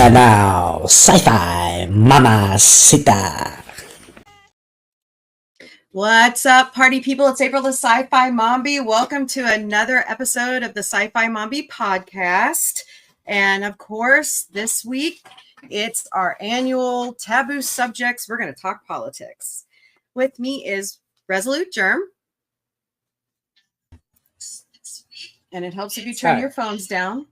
And now, Sci-Fi Mamacita. What's up, party people? It's April, the Sci-Fi Mombie. Welcome to another episode of the Sci-Fi Mombie podcast. And of course, this week, it's our annual Taboo Subjects. We're going to talk politics. With me is Resolute Germ. And it helps if you turn your phones down.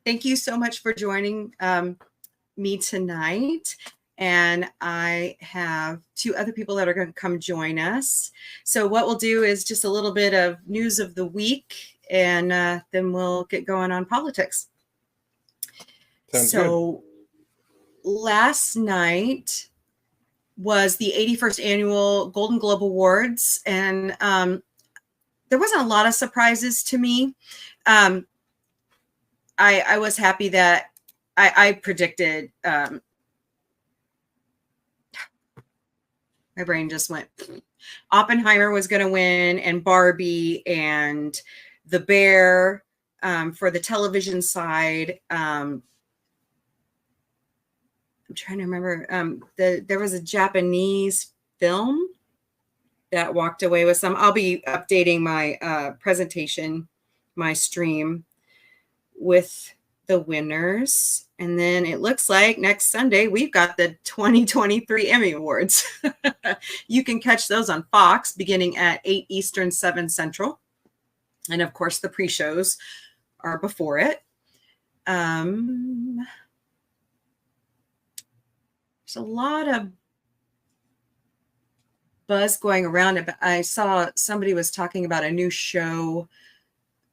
Thank you so much for joining me tonight. And I have two other people that are going to come join us. So what we'll do is just a little bit of news of the week, and then we'll get going on politics. Sounds good. Last night was the 81st annual Golden Globe Awards, and there wasn't a lot of surprises to me. I was happy that I predicted my brain just went. Oppenheimer was going to win, and Barbie, and The Bear for the television side. I'm trying to remember. There was a Japanese film that walked away with some. I'll be updating my presentation, my stream with the winners. And then it looks like next Sunday, we've got the 2023 Emmy Awards. You can catch those on Fox beginning at 8 Eastern, 7 Central. And of course, the pre-shows are before it. There's a lot of buzz going around. I saw somebody was talking about a new show,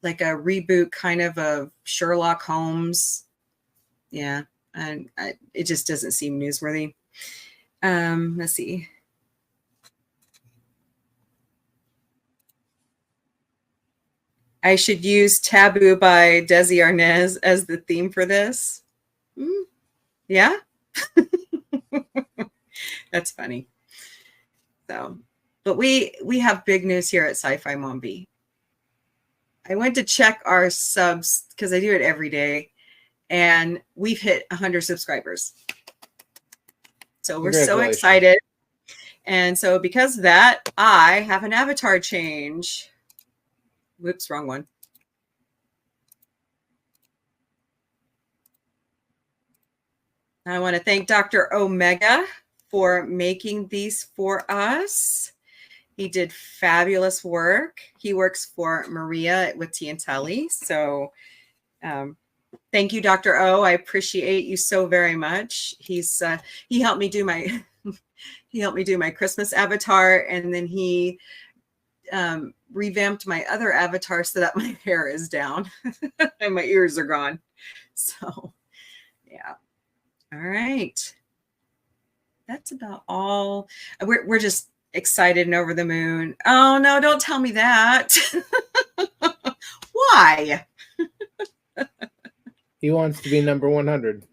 like a reboot kind of Sherlock Holmes. Yeah, and it just doesn't seem newsworthy. Let's see. I should use Taboo by Desi Arnaz as the theme for this. Yeah? That's funny. So, but we have big news here at Sci-Fi Mombie. I went to check our subs because I do it every day, and we've hit 100 subscribers. So we're so excited. And so because of that, I have an avatar change. Whoops, wrong one. I want to thank Dr. Omega for making these for us. He did fabulous work. He works for Maria with Tiantelli. So thank you, Dr. O. I appreciate you so very much. He helped me do my Christmas avatar, and then he revamped my other avatar so that my hair is down and my ears are gone. So yeah. All right. That's about all. We're just excited and over the moon. Oh no, don't tell me that. Why? He wants to be number 100.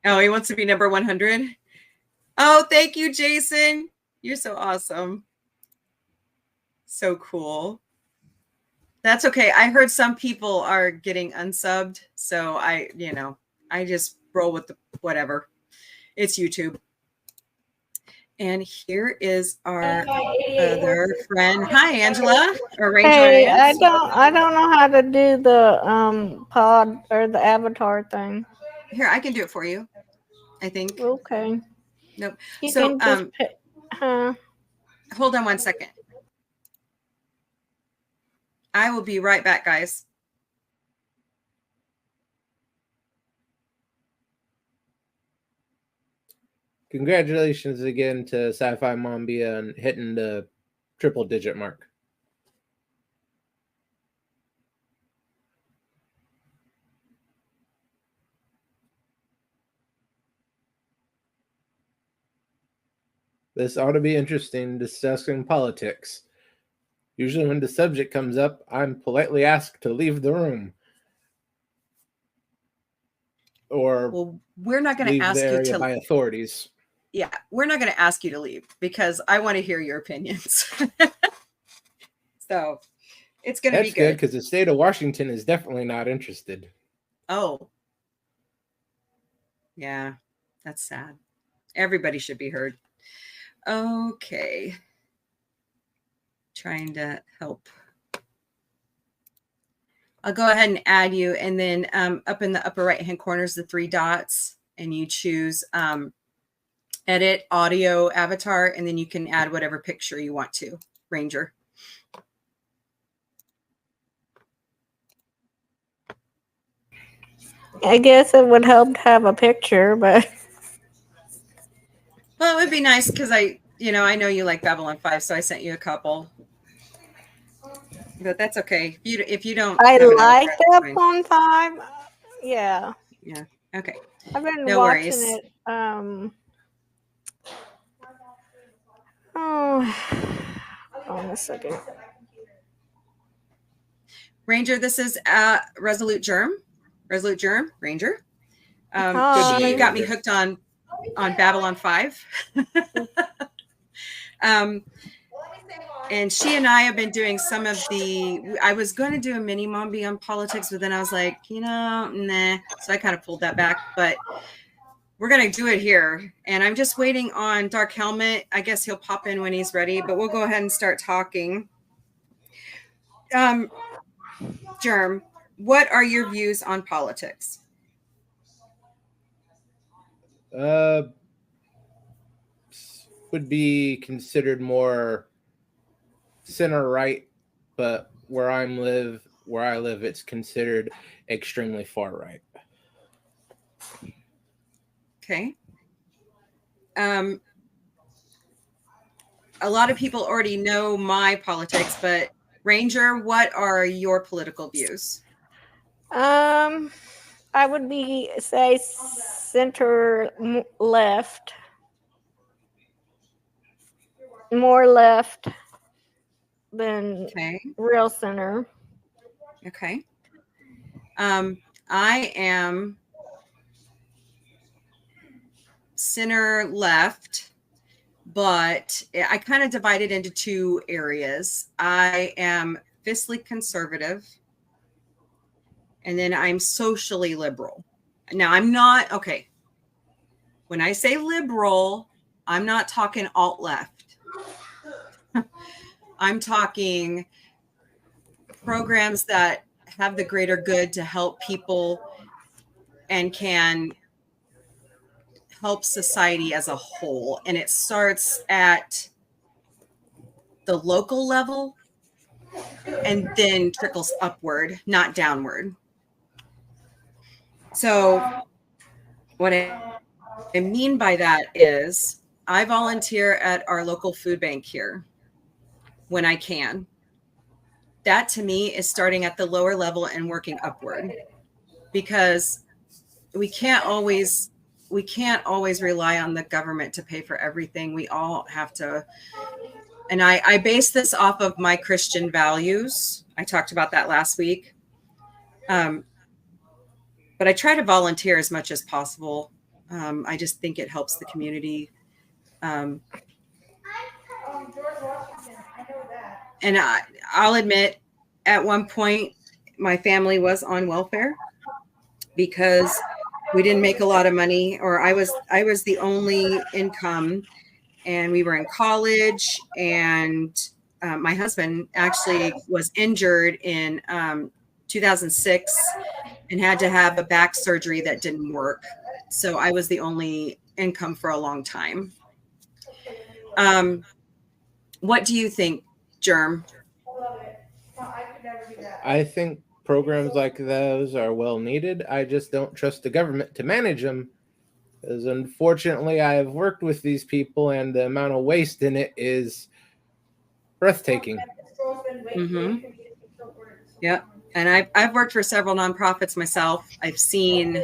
Oh, he wants to be number 100? Oh, thank you, Jason. You're so awesome. So cool. That's okay. I heard some people are getting unsubbed, so I just roll with the whatever. It's YouTube. And here is our other friend. Hi, Angela. Hey, I don't know how to do the pod or the avatar thing. Here, I can do it for you, I think. Okay. Nope. You So can just hold on one second. I will be right back, guys. Congratulations again to Sci-Fi Mombie on hitting the triple-digit mark. This ought to be interesting, discussing politics. Usually when the subject comes up, I'm politely asked to leave the room. Or well, we're not going to ask you to by authorities. Yeah, we're not going to ask you to leave because I want to hear your opinions. So it's going to be good because the state of Washington is definitely not interested. Oh, yeah, that's sad. Everybody should be heard. Okay. Trying to help. I'll go ahead and add you. And then up in the upper right-hand corner is the 3 dots. And you choose edit audio avatar. And then you can add whatever picture you want to. Ranger. I guess it would help to have a picture, but Well, it would be nice because I know you like Babylon 5, so I sent you a couple. But that's okay. If you don't, I have an like avatar, that's fine. Babylon 5. Yeah. Yeah. Okay. I've been No watching worries. it. Oh, hold on a second. Ranger, this is Resolute Germ, Ranger. Hi. She got me hooked on Babylon 5. And she and I have been doing some of I was going to do a mini Mombie on politics, but then I was like, nah. So I kind of pulled that back, but we're going to do it here. And I'm just waiting on Dark Helmet. I guess he'll pop in when he's ready, but we'll go ahead and start talking. Germ, what are your views on politics? Would be considered more center right, but where I live, it's considered extremely far right. Okay. A lot of people already know my politics, but Ranger, what are your political views? I would say center left. More left than real center. Okay. I am center left, but I kind of divide it into 2 areas. I am fiscally conservative, and then I'm socially liberal. Now, I'm not, okay. When I say liberal, I'm not talking alt left. I'm talking programs that have the greater good to help people and can help society as a whole. And it starts at the local level and then trickles upward, not downward. So what I mean by that is I volunteer at our local food bank here when I can. That to me is starting at the lower level and working upward, because we can't always rely on the government to pay for everything. We all have to. And I base this off of my Christian values. I talked about that last week. But I try to volunteer as much as possible. I just think it helps the community. And I'll admit, at one point, my family was on welfare because we didn't make a lot of money, or I was the only income, and we were in college, and my husband actually was injured in 2006 and had to have a back surgery that didn't work. So I was the only income for a long time. What do you think, Germ? I think programs like those are well needed. I just don't trust the government to manage them, because unfortunately I have worked with these people and the amount of waste in it is breathtaking. Mm-hmm. Yeah. And I've worked for several nonprofits myself. I've seen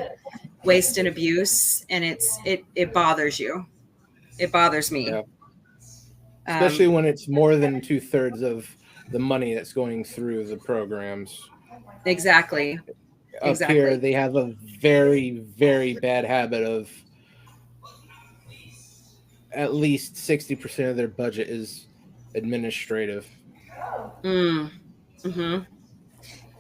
waste and abuse, and it bothers you. It bothers me. Yeah. Especially when it's more than 2/3 of the money that's going through the programs. Exactly. Up here, they have a very, very bad habit of at least 60% of their budget is administrative. Mm-hmm.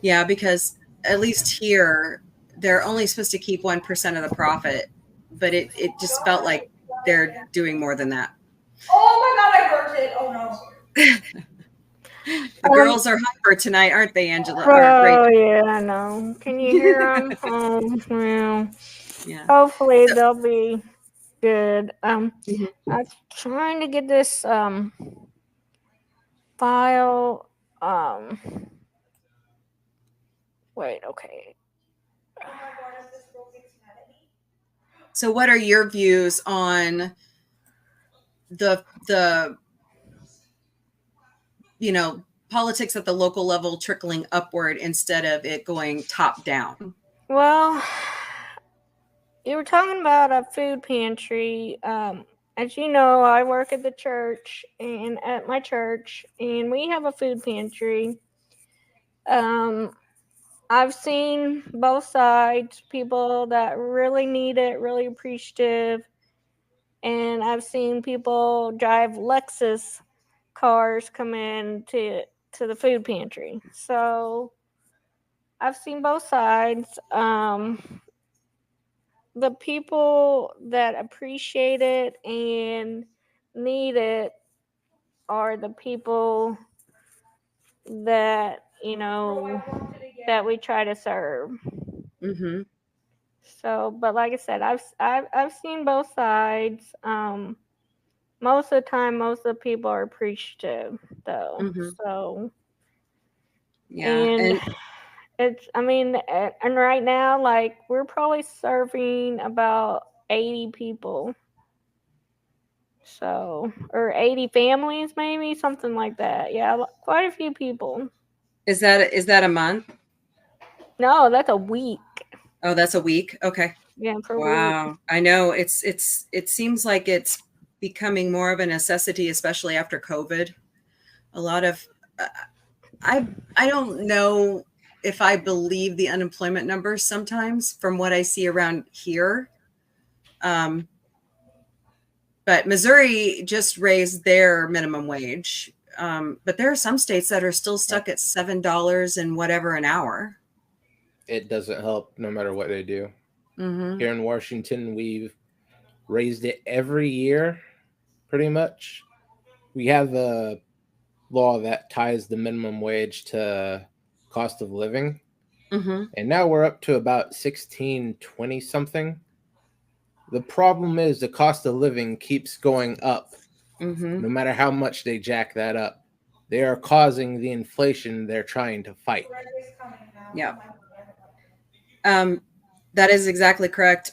Yeah, because at least here, they're only supposed to keep 1% of the profit, but it just felt like they're doing more than that. Oh my God, I burnt it. Oh no. The girls are hyper tonight, aren't they, Angela? Oh yeah, I know. Can you hear them? Well, Yeah. hopefully they'll be good. Mhm. I'm trying to get this file. Wait, okay. So what are your views on the politics at the local level trickling upward instead of it going top down? Well, you were talking about a food pantry. As you know, I work at the church and at my church, and we have a food pantry. I've seen both sides, people that really need it, really appreciative, and I've seen people drive Lexus cars come in to the food pantry. So I've seen both sides. The people that appreciate it and need it are the people that that we try to serve. Mm-hmm. So, but like I said, I've seen both sides. Most of the time, most of the people are appreciative, though. Mm-hmm. So, Yeah, and it's, I mean, and right now, like, we're probably serving about 80 people. So, or 80 families, maybe something like that. Yeah, quite a few people. is that a month? No, that's a week. Oh, that's a week. Okay. Yeah, per week. Wow. I know it seems like it's becoming more of a necessity, especially after COVID. A lot of I don't know if I believe the unemployment numbers sometimes from what I see around here. But Missouri just raised their minimum wage. But there are some states that are still stuck at $7 and whatever an hour. It doesn't help no matter what they do. Mm-hmm. Here in Washington, we've raised it every year, pretty much. We have a law that ties the minimum wage to cost of living. Mm-hmm. And now we're up to about 16.20 something. The problem is the cost of living keeps going up. Mm-hmm. No matter how much they jack that up. They are causing the inflation they're trying to fight. Yeah. That is exactly correct.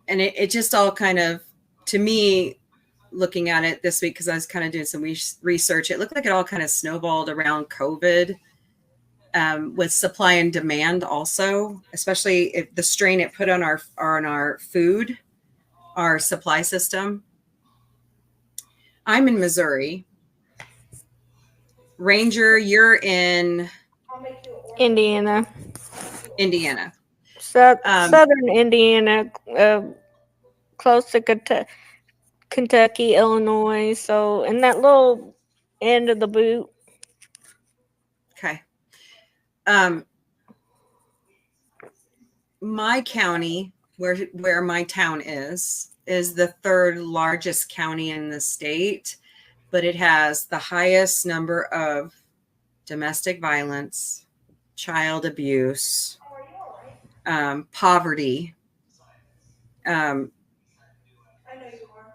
And it just all kind of, to me, looking at it this week, because I was kind of doing some research, it looked like it all kind of snowballed around COVID, with supply and demand also, especially if the strain it put on our food, our supply system. I'm in Missouri. Ranger, you're in Indiana. Indiana. Southern Indiana, close to Kentucky, Illinois. So in that little end of the boot. Okay. My county, where my town is the third largest county in the state, but it has the highest number of domestic violence, child abuse, poverty.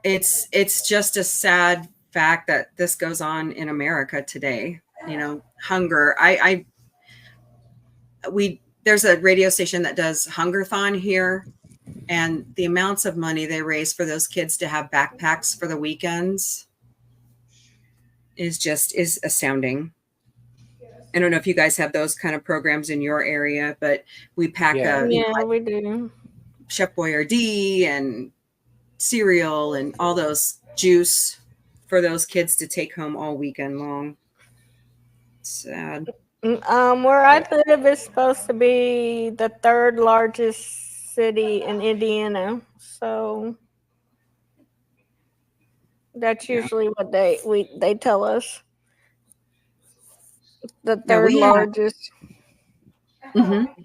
It's just a sad fact that this goes on in America today. Hunger. There's a radio station that does Hungerthon here, and the amounts of money they raise for those kids to have backpacks for the weekends is astounding. I don't know if you guys have those kind of programs in your area, but we pack we do Chef Boyardee and cereal and all those juice for those kids to take home all weekend long. Sad. Where I live is supposed to be the third largest city in Indiana, so that's usually what they tell us. The third largest. Mm-hmm.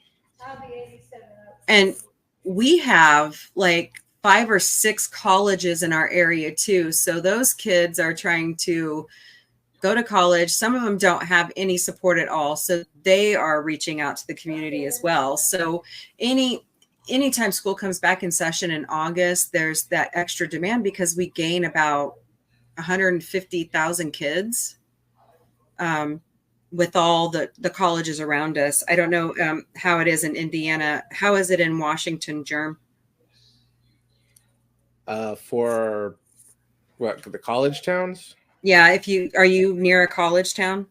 And we have like 5 or 6 colleges in our area too. So those kids are trying to go to college. Some of them don't have any support at all. So they are reaching out to the community as well. So anytime school comes back in session in August, there's that extra demand because we gain about 150,000 kids with all the colleges around us. I don't know how it is in Indiana. How is it in Washington, Germ? For what, the college towns? Yeah, are you near a college town?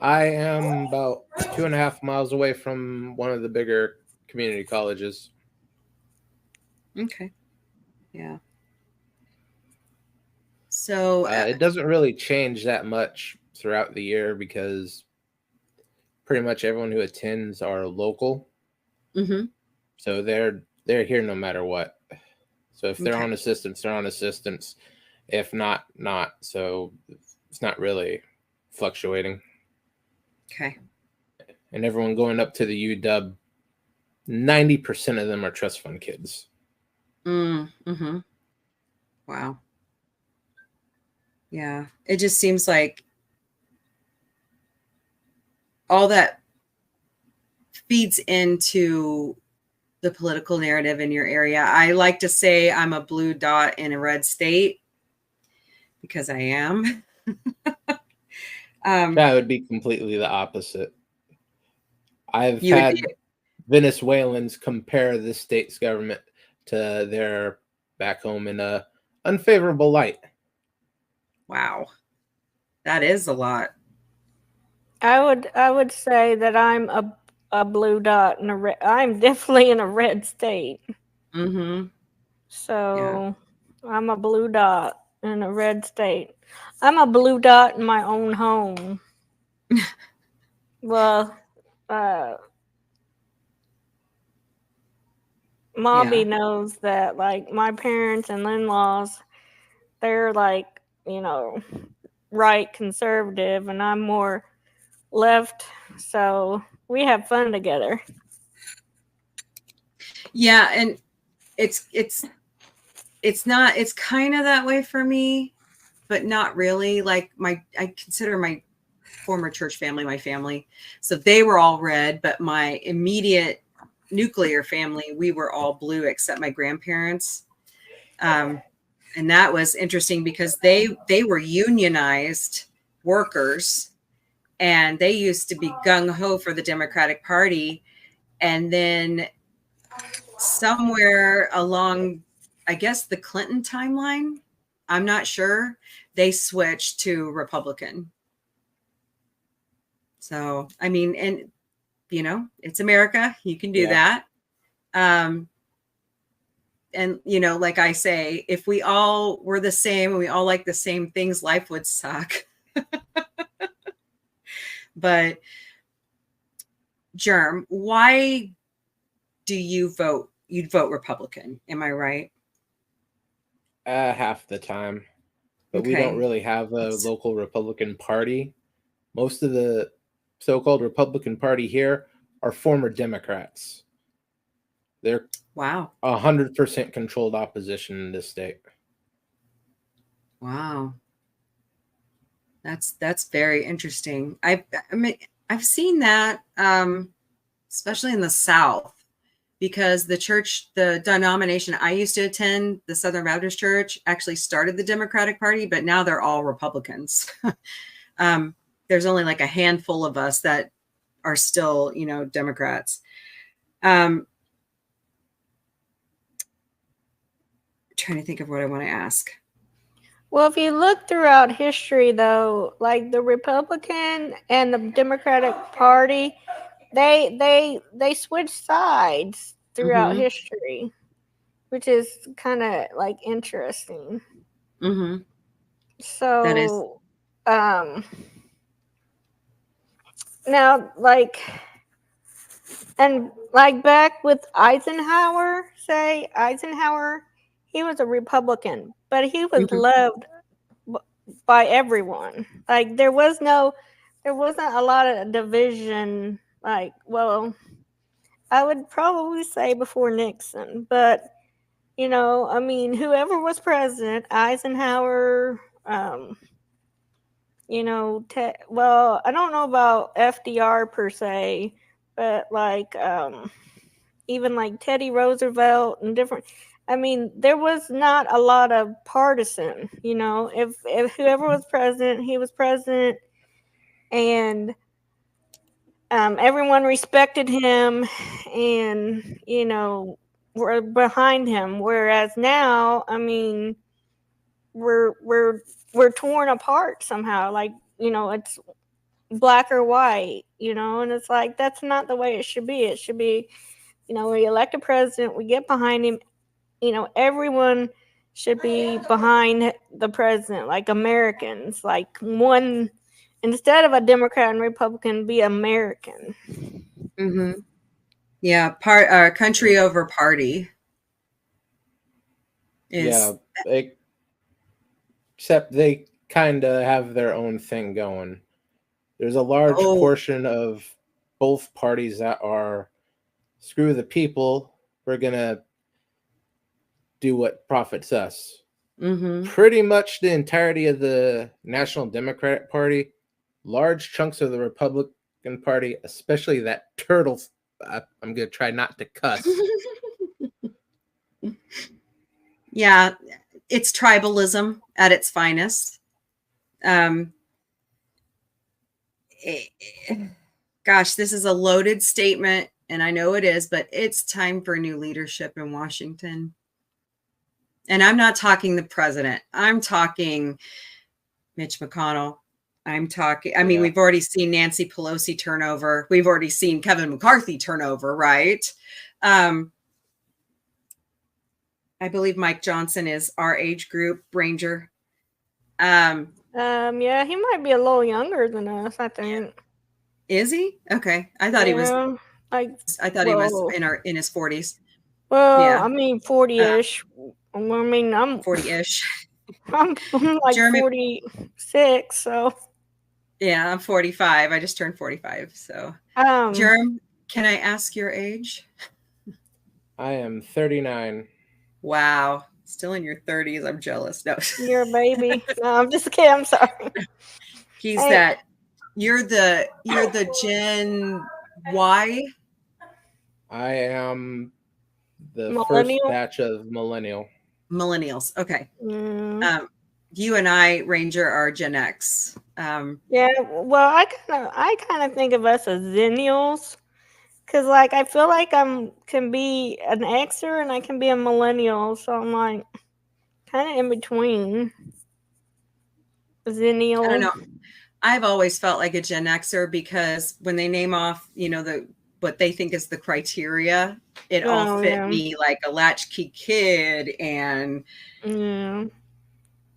I am about 2.5 miles away from one of the bigger community colleges. Okay. Yeah. So it doesn't really change that much throughout the year because pretty much everyone who attends are local. mhm. So they're here no matter what. So if they're Okay. on assistance, they're on assistance. If not, not. So it's not really fluctuating. Okay. And everyone going up to the UW, 90% of them are trust fund kids. Mm-hmm. Wow. Yeah. It just seems like all that feeds into the political narrative in your area. I like to say I'm a blue dot in a red state because I am. That would be completely the opposite. I've You would had be- Venezuelans compare the state's government to their back home in a unfavorable light. Wow. That is a lot. I would say that I'm a blue dot in a red. I'm definitely in a red state. Mm-hmm. So I'm a blue dot in a red state. I'm a blue dot in my own home. Well, Mombie knows that, like, my parents and in-laws, they're like, right conservative, and I'm more left. So we have fun together. Yeah, and it's kind of that way for me, but not really. Like I consider my former church family my family. So they were all red, but my immediate nuclear family, we were all blue except my grandparents. And that was interesting because they were unionized workers and they used to be gung-ho for the Democratic Party. And then somewhere along, I guess, the Clinton timeline, I'm not sure, they switched to Republican. So, I mean, and it's America. You can do that. And like I say, if we all were the same and we all like the same things, life would suck. But Germ, why do you vote? You'd vote Republican. Am I right? Half the time. But we don't really have a local Republican Party. Most of the so-called Republican Party here are former Democrats. They're 100% controlled opposition in this state. Wow. That's very interesting. I mean, I've seen that, especially in the South, because the denomination I used to attend, the Southern Baptist Church, actually started the Democratic Party, but now they're all Republicans. There's only like a handful of us that are still, Democrats. Trying to think of what I want to ask. Well, if you look throughout history, though, like the Republican and the Democratic Party, they switch sides throughout history, which is kind of like interesting. Mm-hmm. So that is. Now, like, and like back with Eisenhower, he was a Republican, but he was loved by everyone. Like there wasn't a lot of division. Like, well, I would probably say before Nixon, but you know, I mean, whoever was president, Eisenhower, you know, well, I don't know about FDR per se, but like even like Teddy Roosevelt and different. I mean, there was not a lot of partisan. You know, if whoever was president, he was president, and everyone respected him, and you know, were behind him. Whereas now, I mean, we're torn apart somehow. Like, you know, it's black or white, you know, and it's like that's not the way it should be. It should be, you know, we elect a president, we get behind him, you know, everyone should be behind the president, like Americans, like one instead of a Democrat and Republican, be American. Mm-hmm. Yeah, country over party. Yeah, except they kind of have their own thing going. There's a large portion of both parties that are screw the people. We're gonna do what profits us. Mm-hmm. Pretty Pretty much the entirety of the National Democratic Party, large chunks of the Republican Party, especially that turtle. I'm gonna try not to cuss. Yeah, it's tribalism at its finest. Gosh, this is a loaded statement, and I know it is, but it's time for new leadership in Washington. And I'm not talking the president. I'm talking Mitch McConnell. I'm talking, I mean, we've already seen Nancy Pelosi turn over. We've already seen Kevin McCarthy turn over, right? I believe Mike Johnson is our age group, Ranger. Yeah, he might be a little younger than us, I think. Is he? Okay. I thought he was like I thought he was in his 40s. Well, Yeah. I mean 40-ish. I mean, I'm 40-ish. I'm like Jeremy, 46, so yeah, I'm 45. I just turned 45. So, Jeremy, can I ask your age? I am 39. Wow, still in your 30s. I'm jealous. No, you're a baby. No, I'm just kidding. I'm sorry. He's that. You're the Gen Y. I am the Millennial? first batch of millennials. Okay. You and I, Ranger, are Gen X. Yeah. Well, I kind of think of us as Zennials, because like I feel like can be an Xer and I can be a millennial, so I'm like kind of in between. Zennial. I don't know. I've always felt like a Gen Xer because when they name off, you know, what they think is the criteria, it all fit me, like a latchkey kid, and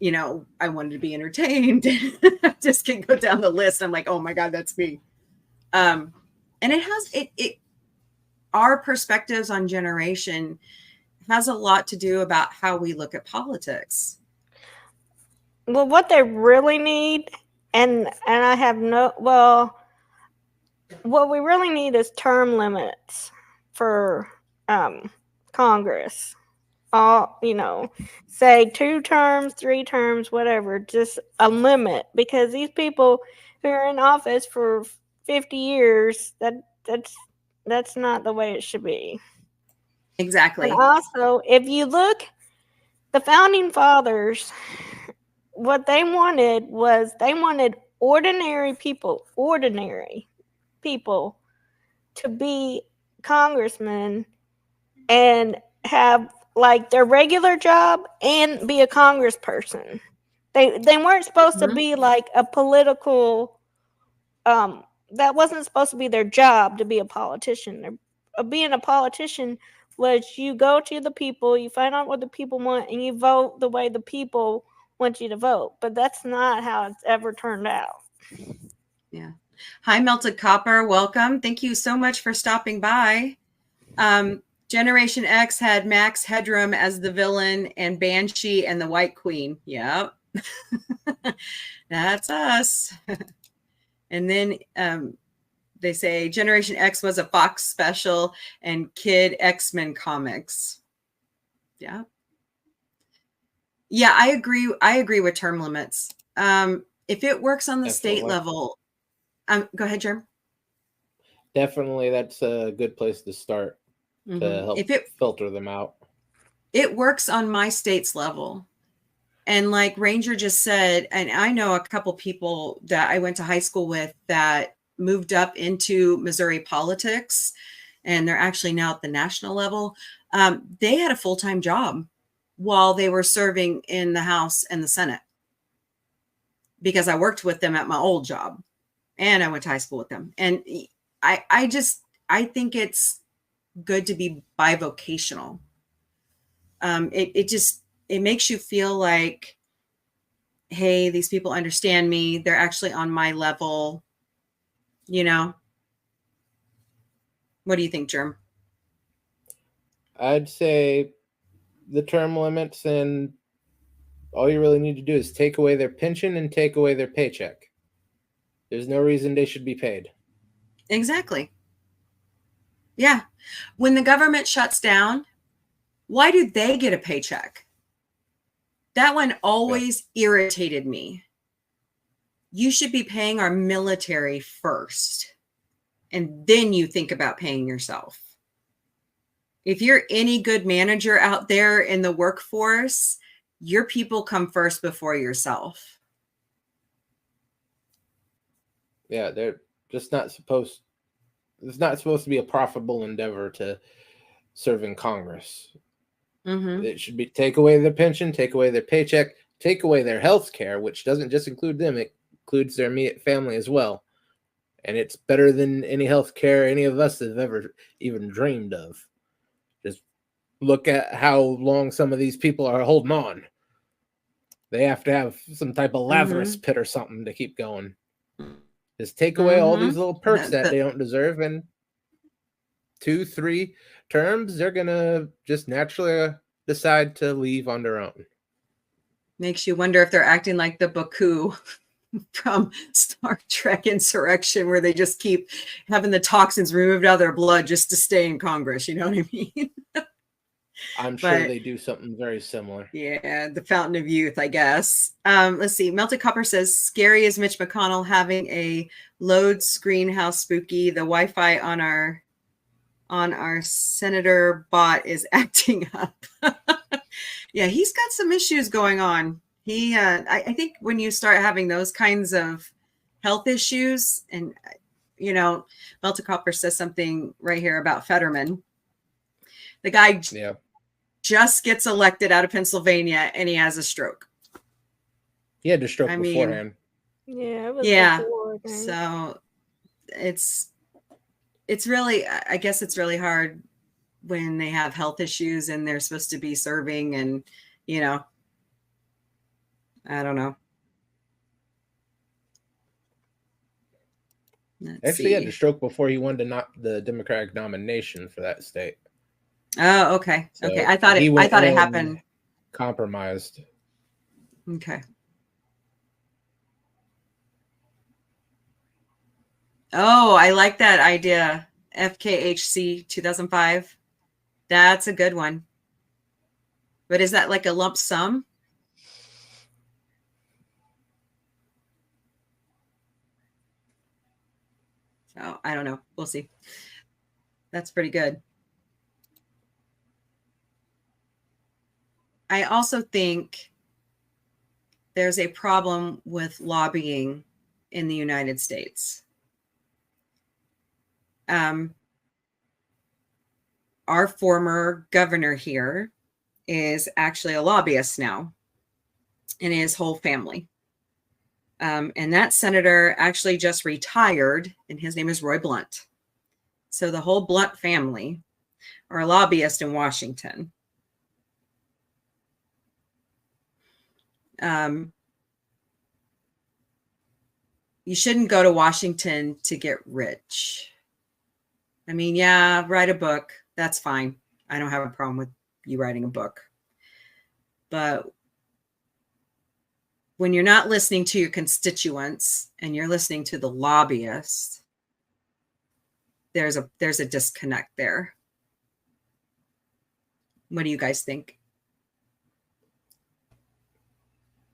you know, I wanted to be entertained. Just can go down the list. I'm like, oh my God, that's me. And it has our perspectives on generation has a lot to do about how we look at politics. Well, what they really need, and I have what we really need is term limits for Congress. You know, say 2 terms, 3 terms, whatever, just a limit, because these people who are in office for 50 years, that's not the way it should be. Exactly. And also, if you look, the founding fathers, what they wanted was ordinary people to be congressmen and have like their regular job and be a congressperson. They weren't supposed to be like a political that wasn't supposed to be their job to be a politician. Being a politician was you go to the people, you find out what the people want, and you vote the way the people want you to vote. But that's not how it's ever turned out. Yeah. Hi, Melted Copper. Welcome. Thank you so much for stopping by. Generation X had Max Headroom as the villain and Banshee and the White Queen. Yep. That's us. And then They say Generation X was a Fox special and Kid X-Men comics. Yeah. Yeah, I agree. I agree with term limits. If it works on the state Definitely. level, go ahead, Jerm. Definitely, that's a good place to start to help If it filter them out. works on my state's level, and like Ranger just said, and I know a couple people that I went to high school with that moved up into Missouri politics, and they're actually now at the national level. They had a full-time job while they were serving in the House and the Senate, because I worked with them at my old job and I went to high school with them. And I think it's good to be bivocational. It makes you feel like, hey, these people understand me. They're actually on my level, you know? What do you think, Germ? I'd say the term limits, and all you really need to do is take away their pension and take away their paycheck. There's no reason they should be paid. Exactly. Yeah. When the government shuts down, why do they get a paycheck? That one always irritated me. You should be paying our military first, and then you think about paying yourself. If you're any good manager out there in the workforce, your people come first before yourself. Yeah, they're just not supposed. It's not supposed to be a profitable endeavor to serve in Congress. It should be take away their pension, take away their paycheck, take away their health care, which doesn't just include them, it includes their immediate family as well. And it's better than any health care any of us have ever even dreamed of. Just look at how long some of these people are holding on. They have to have some type of Lazarus pit or something to keep going. Just take away all these little perks that they don't deserve, and 2-3 terms, they're gonna just naturally decide to leave on their own. Makes you wonder if they're acting like the Baku from Star Trek Insurrection, where they just keep having the toxins removed out of their blood just to stay in Congress. You know what I mean? I'm sure they do something very similar. Yeah, the Fountain of Youth, I guess. Let's see. Melted Copper says, scary is Mitch McConnell having a load screen. How spooky. The Wi-Fi on our senator bot is acting up. Yeah, he's got some issues going on. I think when you start having those kinds of health issues, and Melted Copper says something right here about Fetterman. The guy just gets elected out of Pennsylvania and he has a stroke. He had a stroke beforehand. Yeah, it was before, so it's really, I guess it's really hard when they have health issues and they're supposed to be serving, and I don't know. He had a stroke before he won the Democratic nomination for that state. Oh, okay. So okay. I thought it happened. Compromised. Okay. Oh, I like that idea. FKHC 2005. That's a good one. But is that like a lump sum? So I don't know. We'll see. That's pretty good. I also think there's a problem with lobbying in the United States. Our former governor here is actually a lobbyist now, and his whole family. And that senator actually just retired, and his name is Roy Blunt. So the whole Blunt family are lobbyists in Washington. You shouldn't go to Washington to get rich. I mean, yeah, write a book. That's fine. I don't have a problem with you writing a book. But when you're not listening to your constituents and you're listening to the lobbyists, there's a disconnect there. What do you guys think?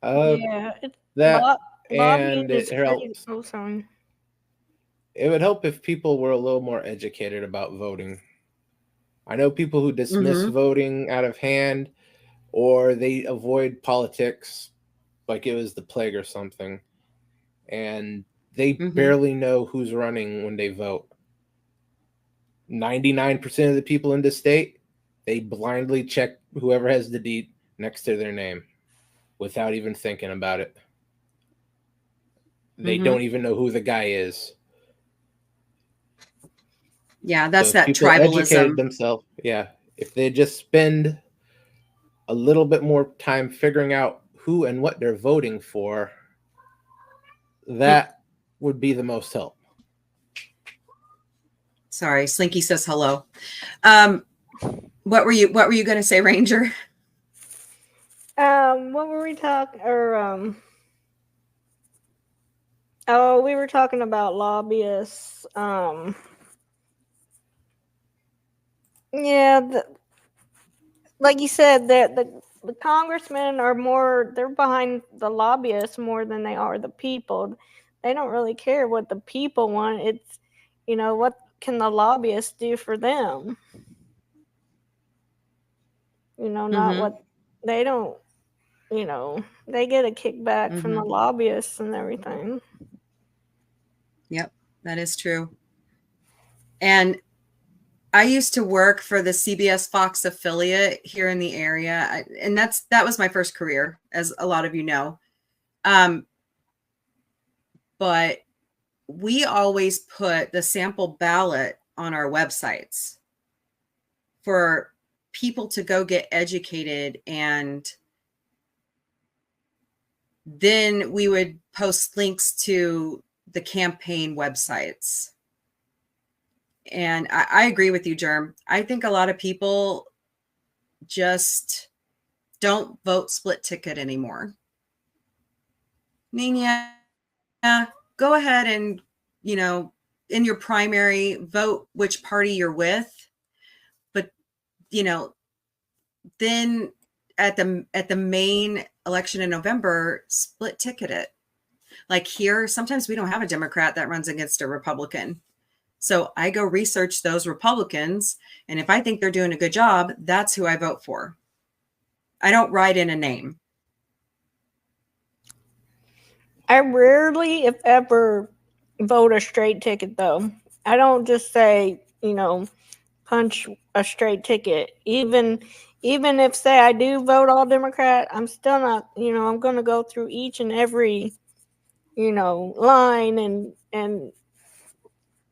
Yeah, it's That lobbying and is it pretty. helps. Oh, sorry. It would help if people were a little more educated about voting. I know people who dismiss voting out of hand, or they avoid politics like it was the plague or something, and they barely know who's running when they vote. 99% of the people in the state, they blindly check whoever has the deed next to their name without even thinking about it. They don't even know who the guy is. Yeah, that's So if that people educated tribalism. themselves, yeah, if they just spend a little bit more time figuring out who and what they're voting for, that would be the most help. Sorry, Slinky says hello. What were you going to say, Ranger? What were we talking? Oh, we were talking about lobbyists. Yeah, like you said, that the congressmen are more. They're behind the lobbyists more than they are the people. They don't really care what the people want. It's, what can the lobbyists do for them? Not what they don't. They get a kickback from the lobbyists and everything. Yep, that is true. And I used to work for the CBS Fox affiliate here in the area, and that was my first career, as a lot of you know. But we always put the sample ballot on our websites for people to go get educated, and then we would post links to the campaign websites. And I agree with you, Germ. I think a lot of people just don't vote split ticket anymore. I mean, yeah, go ahead and, in your primary, vote which party you're with. But, then at the main election in November, split ticket it. Like here, sometimes we don't have a Democrat that runs against a Republican. So I go research those Republicans, and if I think they're doing a good job, that's who I vote for. I don't write in a name. I rarely, if ever, vote a straight ticket, though. I don't just say, punch a straight ticket. Even if, say, I do vote all Democrat, I'm still not, I'm going to go through each and every, line and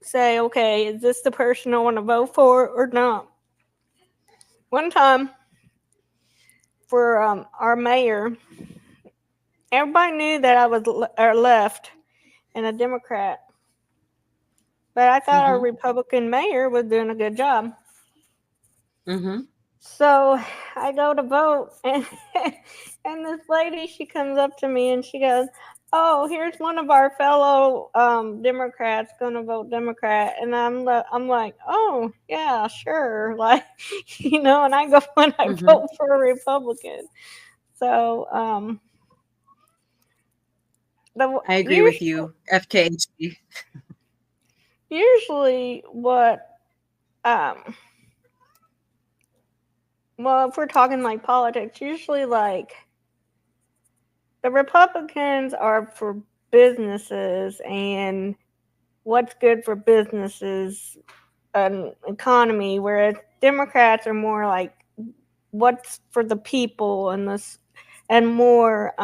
say, okay, is this the person I want to vote for or not? One time for our mayor, everybody knew that I was left and a Democrat, but I thought our Republican mayor was doing a good job. So I go to vote, and this lady, she comes up to me and she goes, "Oh, here's one of our fellow Democrats going to vote Democrat." And I'm like, "Oh, yeah, sure." Like, and I go when I vote for a Republican. So, I agree with you, FKHD. Usually what, well, if we're talking like politics, usually like the Republicans are for businesses and what's good for businesses and economy, whereas Democrats are more like what's for the people and this and more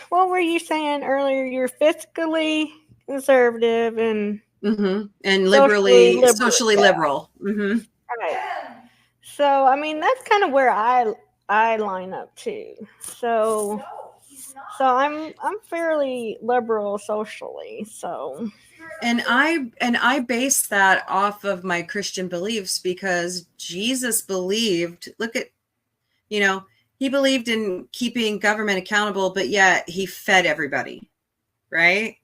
what were you saying earlier? You're fiscally conservative and liberally, socially liberal. Right. So I mean that's kind of where I line up too. So I'm fairly liberal socially. So and I base that off of my Christian beliefs, because Jesus believed, he believed in keeping government accountable, but yet he fed everybody, right?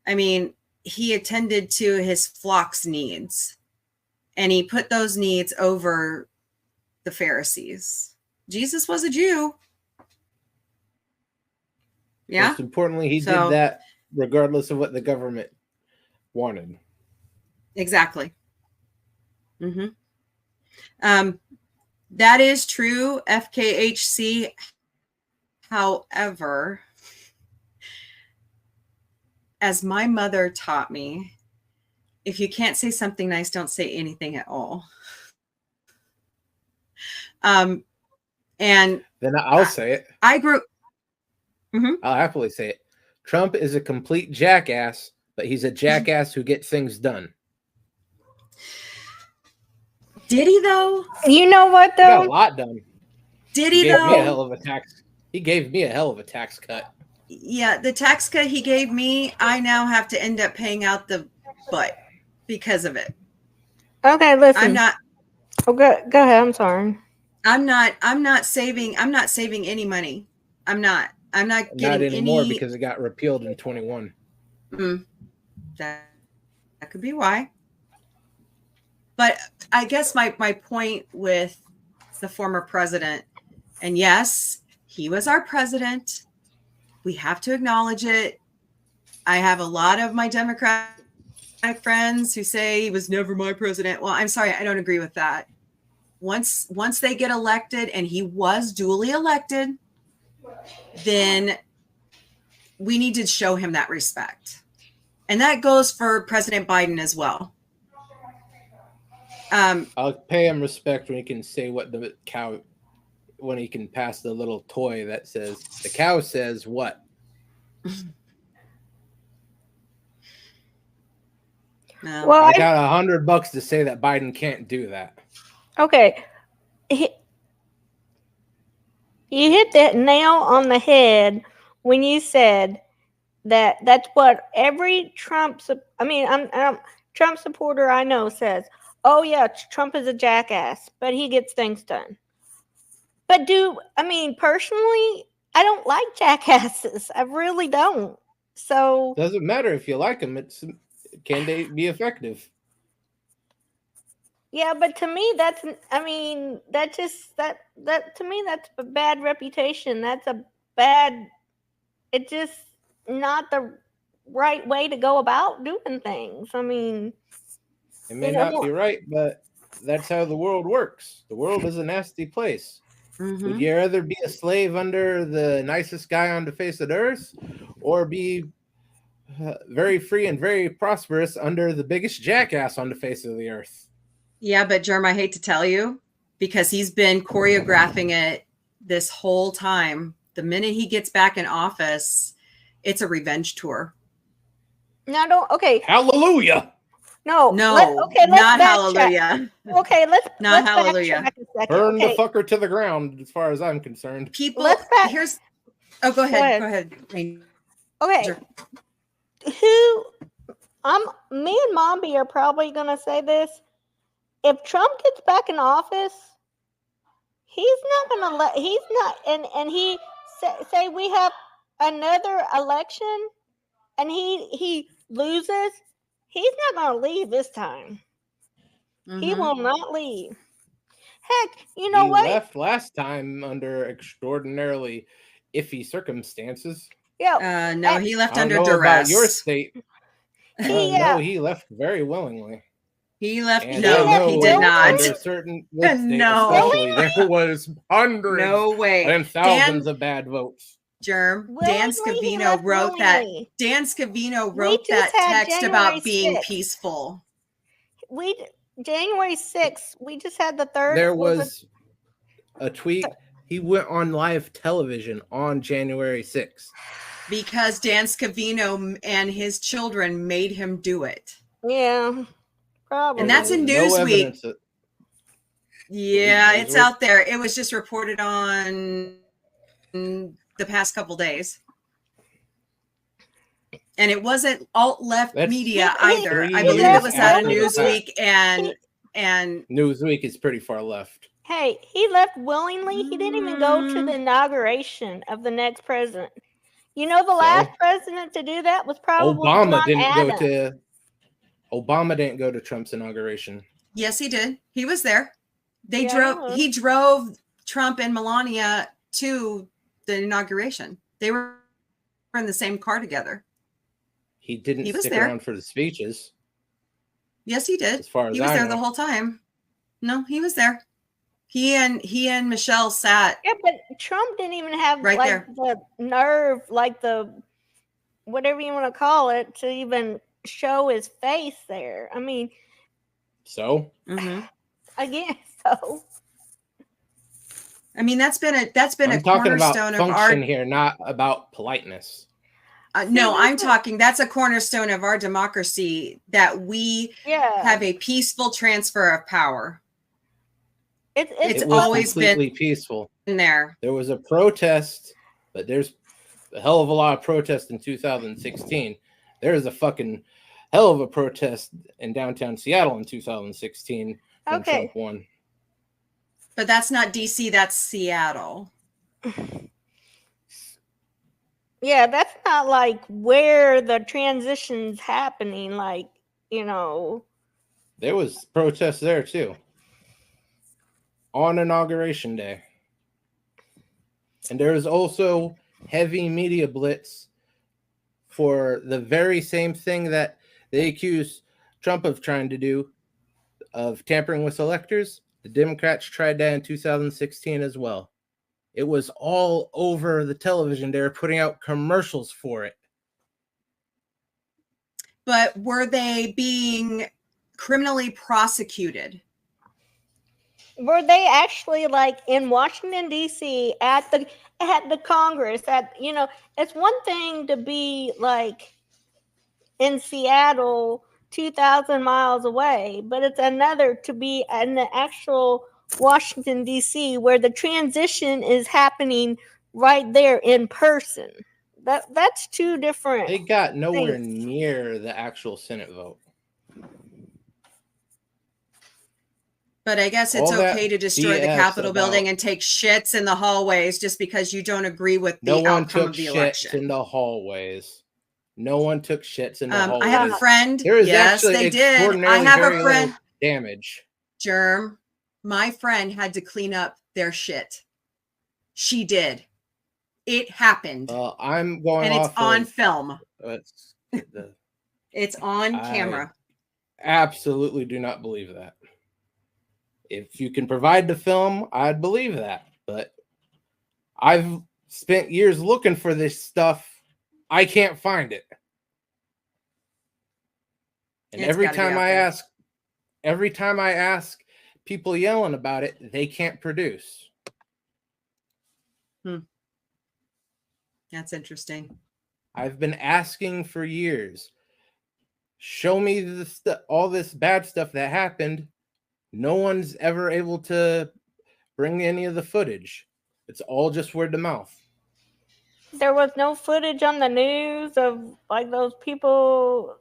I mean, he attended to his flock's needs, and he put those needs over the Pharisees. Jesus was a Jew. Yeah. Most importantly, he So- did that regardless of what the government wanted. Exactly. That is true, FKHC. However, as my mother taught me, if you can't say something nice, don't say anything at all. And Then I'll say it. I grew. I'll happily say it. Trump is a complete jackass, but he's a jackass who gets things done. Did he though? You know what He got a though? lot done. Did He he gave me a though? hell of a tax. He gave me a hell of a tax cut. Yeah, the tax cut he gave me, I now have to end up paying out the butt because of it. Okay, listen. I'm not. Oh, go ahead. I'm sorry. I'm not saving any money. I'm not Not getting anymore any. because it got repealed in 21. That could be why. But I guess my point with the former president, and yes, he was our president. We have to acknowledge it. I have a lot of my Democratic friends who say he was never my president. Well, I'm sorry, I don't agree with that. Once they get elected, and he was duly elected, then we need to show him that respect. And that goes for President Biden as well. I'll pay him respect when he can say what the cow, when he can pass the little toy that says, the cow says what? No. Well, I got $100 to say that Biden can't do that. okay. You hit that nail on the head when you said that that's what every Trump supporter I know says. Oh yeah, Trump is a jackass, but he gets things done. But personally, I don't like jackasses. I really don't. So Doesn't matter if you like them. Can they be effective? yeah, but to me, that's to me that's a bad reputation. It's just not the right way to go about doing things. I mean, It may not be right, but that's how the world works. The world is a nasty place. Would you rather be a slave under the nicest guy on the face of the earth, or be very free and very prosperous under the biggest jackass on the face of the earth? Yeah, but Jerm, I hate to tell you, because he's been choreographing it this whole time. The minute he gets back in office, it's a revenge tour. no, don't. Okay, Hallelujah. No, let's not backtrack. hallelujah. Okay, let's hallelujah. backtrack a second. Burn Okay, the fucker to the ground, as far as I'm concerned. People, Let's back- here's. Oh, go ahead. Go ahead. okay. Sure. Me and Mombie are probably gonna say this. If Trump gets back in office, he's not gonna let. He's not, and he say we have another election, and he loses. He's not gonna leave this time. He will not leave. Heck, you know He what? left last time under extraordinarily iffy circumstances. Yeah. No, he left I don't under know about duress. your state. He, No, he left very willingly. He left. And No, I know he did not. Under certain state, No. especially, there was hundreds No way. and thousands of bad votes. Germ. Dan Willingly, he Scavino left wrote that. willingly. Dan Scavino We wrote that just had text January about being 6th. peaceful. January 6th, we just had the third. There was a tweet. He went on live television on January 6th. Because Dan Scavino and his children made him do it. Yeah, probably. And that's in No Newsweek. evidence that- Yeah, It it's was- out there. It was just reported on the past couple days. And it wasn't alt-left That's media He- either. I he believe it left was out of after the Newsweek and Newsweek is pretty far left. Hey, he left willingly. He didn't even go to the inauguration of the next president. You know, the last president to do that was probably Obama John Adams. Obama didn't go to Trump's inauguration. Yes, he did. He was there. Yeah, He drove Trump and Melania to the inauguration. They were in the same car together. He didn't was stick there. around for the speeches. Yes, he did. As far as he was I there know. the whole time. No, he was there. He and Michelle sat. Yeah, but Trump didn't even have Right like there. the nerve, like the whatever you want to call it, to even show his face there. I mean, So Mhm. again, so I mean, that's been a I'm talking about cornerstone of function our. here, not about politeness. No, I'm talking. That's a cornerstone of our democracy, that we yeah, have a peaceful transfer of power. it's It was always completely peaceful. In there, There was a protest, but there's a hell of a lot of protest in 2016. There was a fucking hell of a protest in downtown Seattle in 2016 when Okay. Trump won. but that's not DC. That's Seattle. Yeah, that's not like where the transition's happening. Like, you know, There was protests there too on inauguration day. And there was also heavy media blitz for the very same thing that they accused Trump of trying to do, of tampering with electors. The Democrats tried that in 2016 as well. It was all over the television. They were putting out commercials for it. But were they being criminally prosecuted? were they actually like in Washington D.C. at the Congress? It's one thing to be like in Seattle, 2,000 miles away, but it's another to be in the actual Washington D.C. where the transition is happening right there in person. That's two different. They got nowhere things. near the actual Senate vote. But I guess it's All that okay to destroy the BS Capitol about- building and take shits in the hallways just because you don't agree with the No one outcome took of the shits election. in the hallways. No one took shits in the hallways. I have a friend. There is Yes, actually they did. I extraordinarily have very a friend. little damage. Germ, my friend had to clean up their shit. She did. It happened. I'm going and it's off on of, film. the, It's on camera. absolutely do not believe that. If you can provide the film, I'd believe that. But I've spent years looking for this stuff. I can't find it. And It's every gotta be time out I there. ask people yelling about it, they can't produce. That's interesting. I've been asking for years. Show me all this bad stuff that happened. No one's ever able to bring any of the footage. It's all just word of mouth. There was no footage on the news of like those people,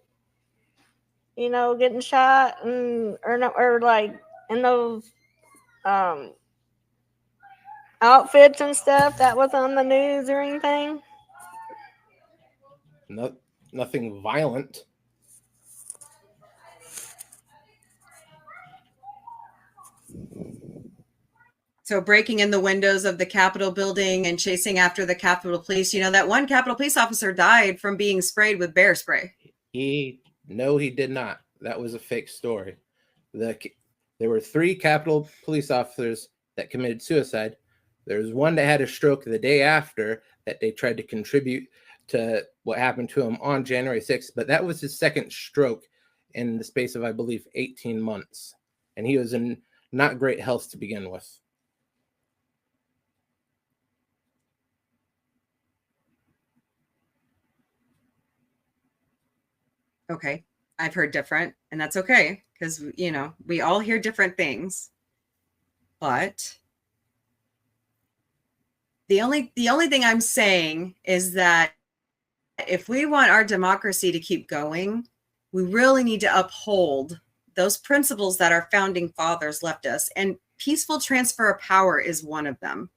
getting shot or like in those outfits and stuff that was on the news or anything. Nothing violent. So breaking in the windows of the Capitol building and chasing after the Capitol Police. That one Capitol Police officer died from being sprayed with bear spray. No, he did not. That was a fake story. There were 3 Capitol Police officers that committed suicide. There was one that had a stroke the day after that they tried to contribute to what happened to him on January 6th. But that was his second stroke in the space of, I believe, 18 months. And he was in not great health to begin with. Okay. I've heard different, and that's okay because, we all hear different things. But the only thing I'm saying is that if we want our democracy to keep going, we really need to uphold those principles that our founding fathers left us. And peaceful transfer of power is one of them.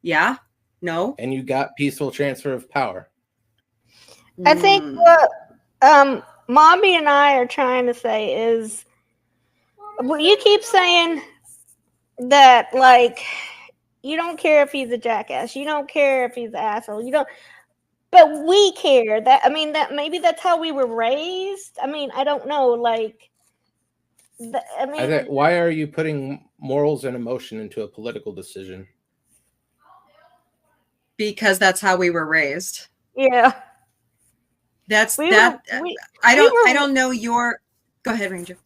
Yeah. No. and you got peaceful transfer of power. I think what Mombie and I are trying to say is, well, you keep saying that, like, you don't care if he's a jackass, you don't care if he's an asshole, you don't, but we care. That, I mean, that maybe that's how we were raised. I mean, I don't know, like, I mean, Why are you putting morals and emotion into a political decision? Because that's how we were raised. yeah. I don't know your. Go ahead, Ranger.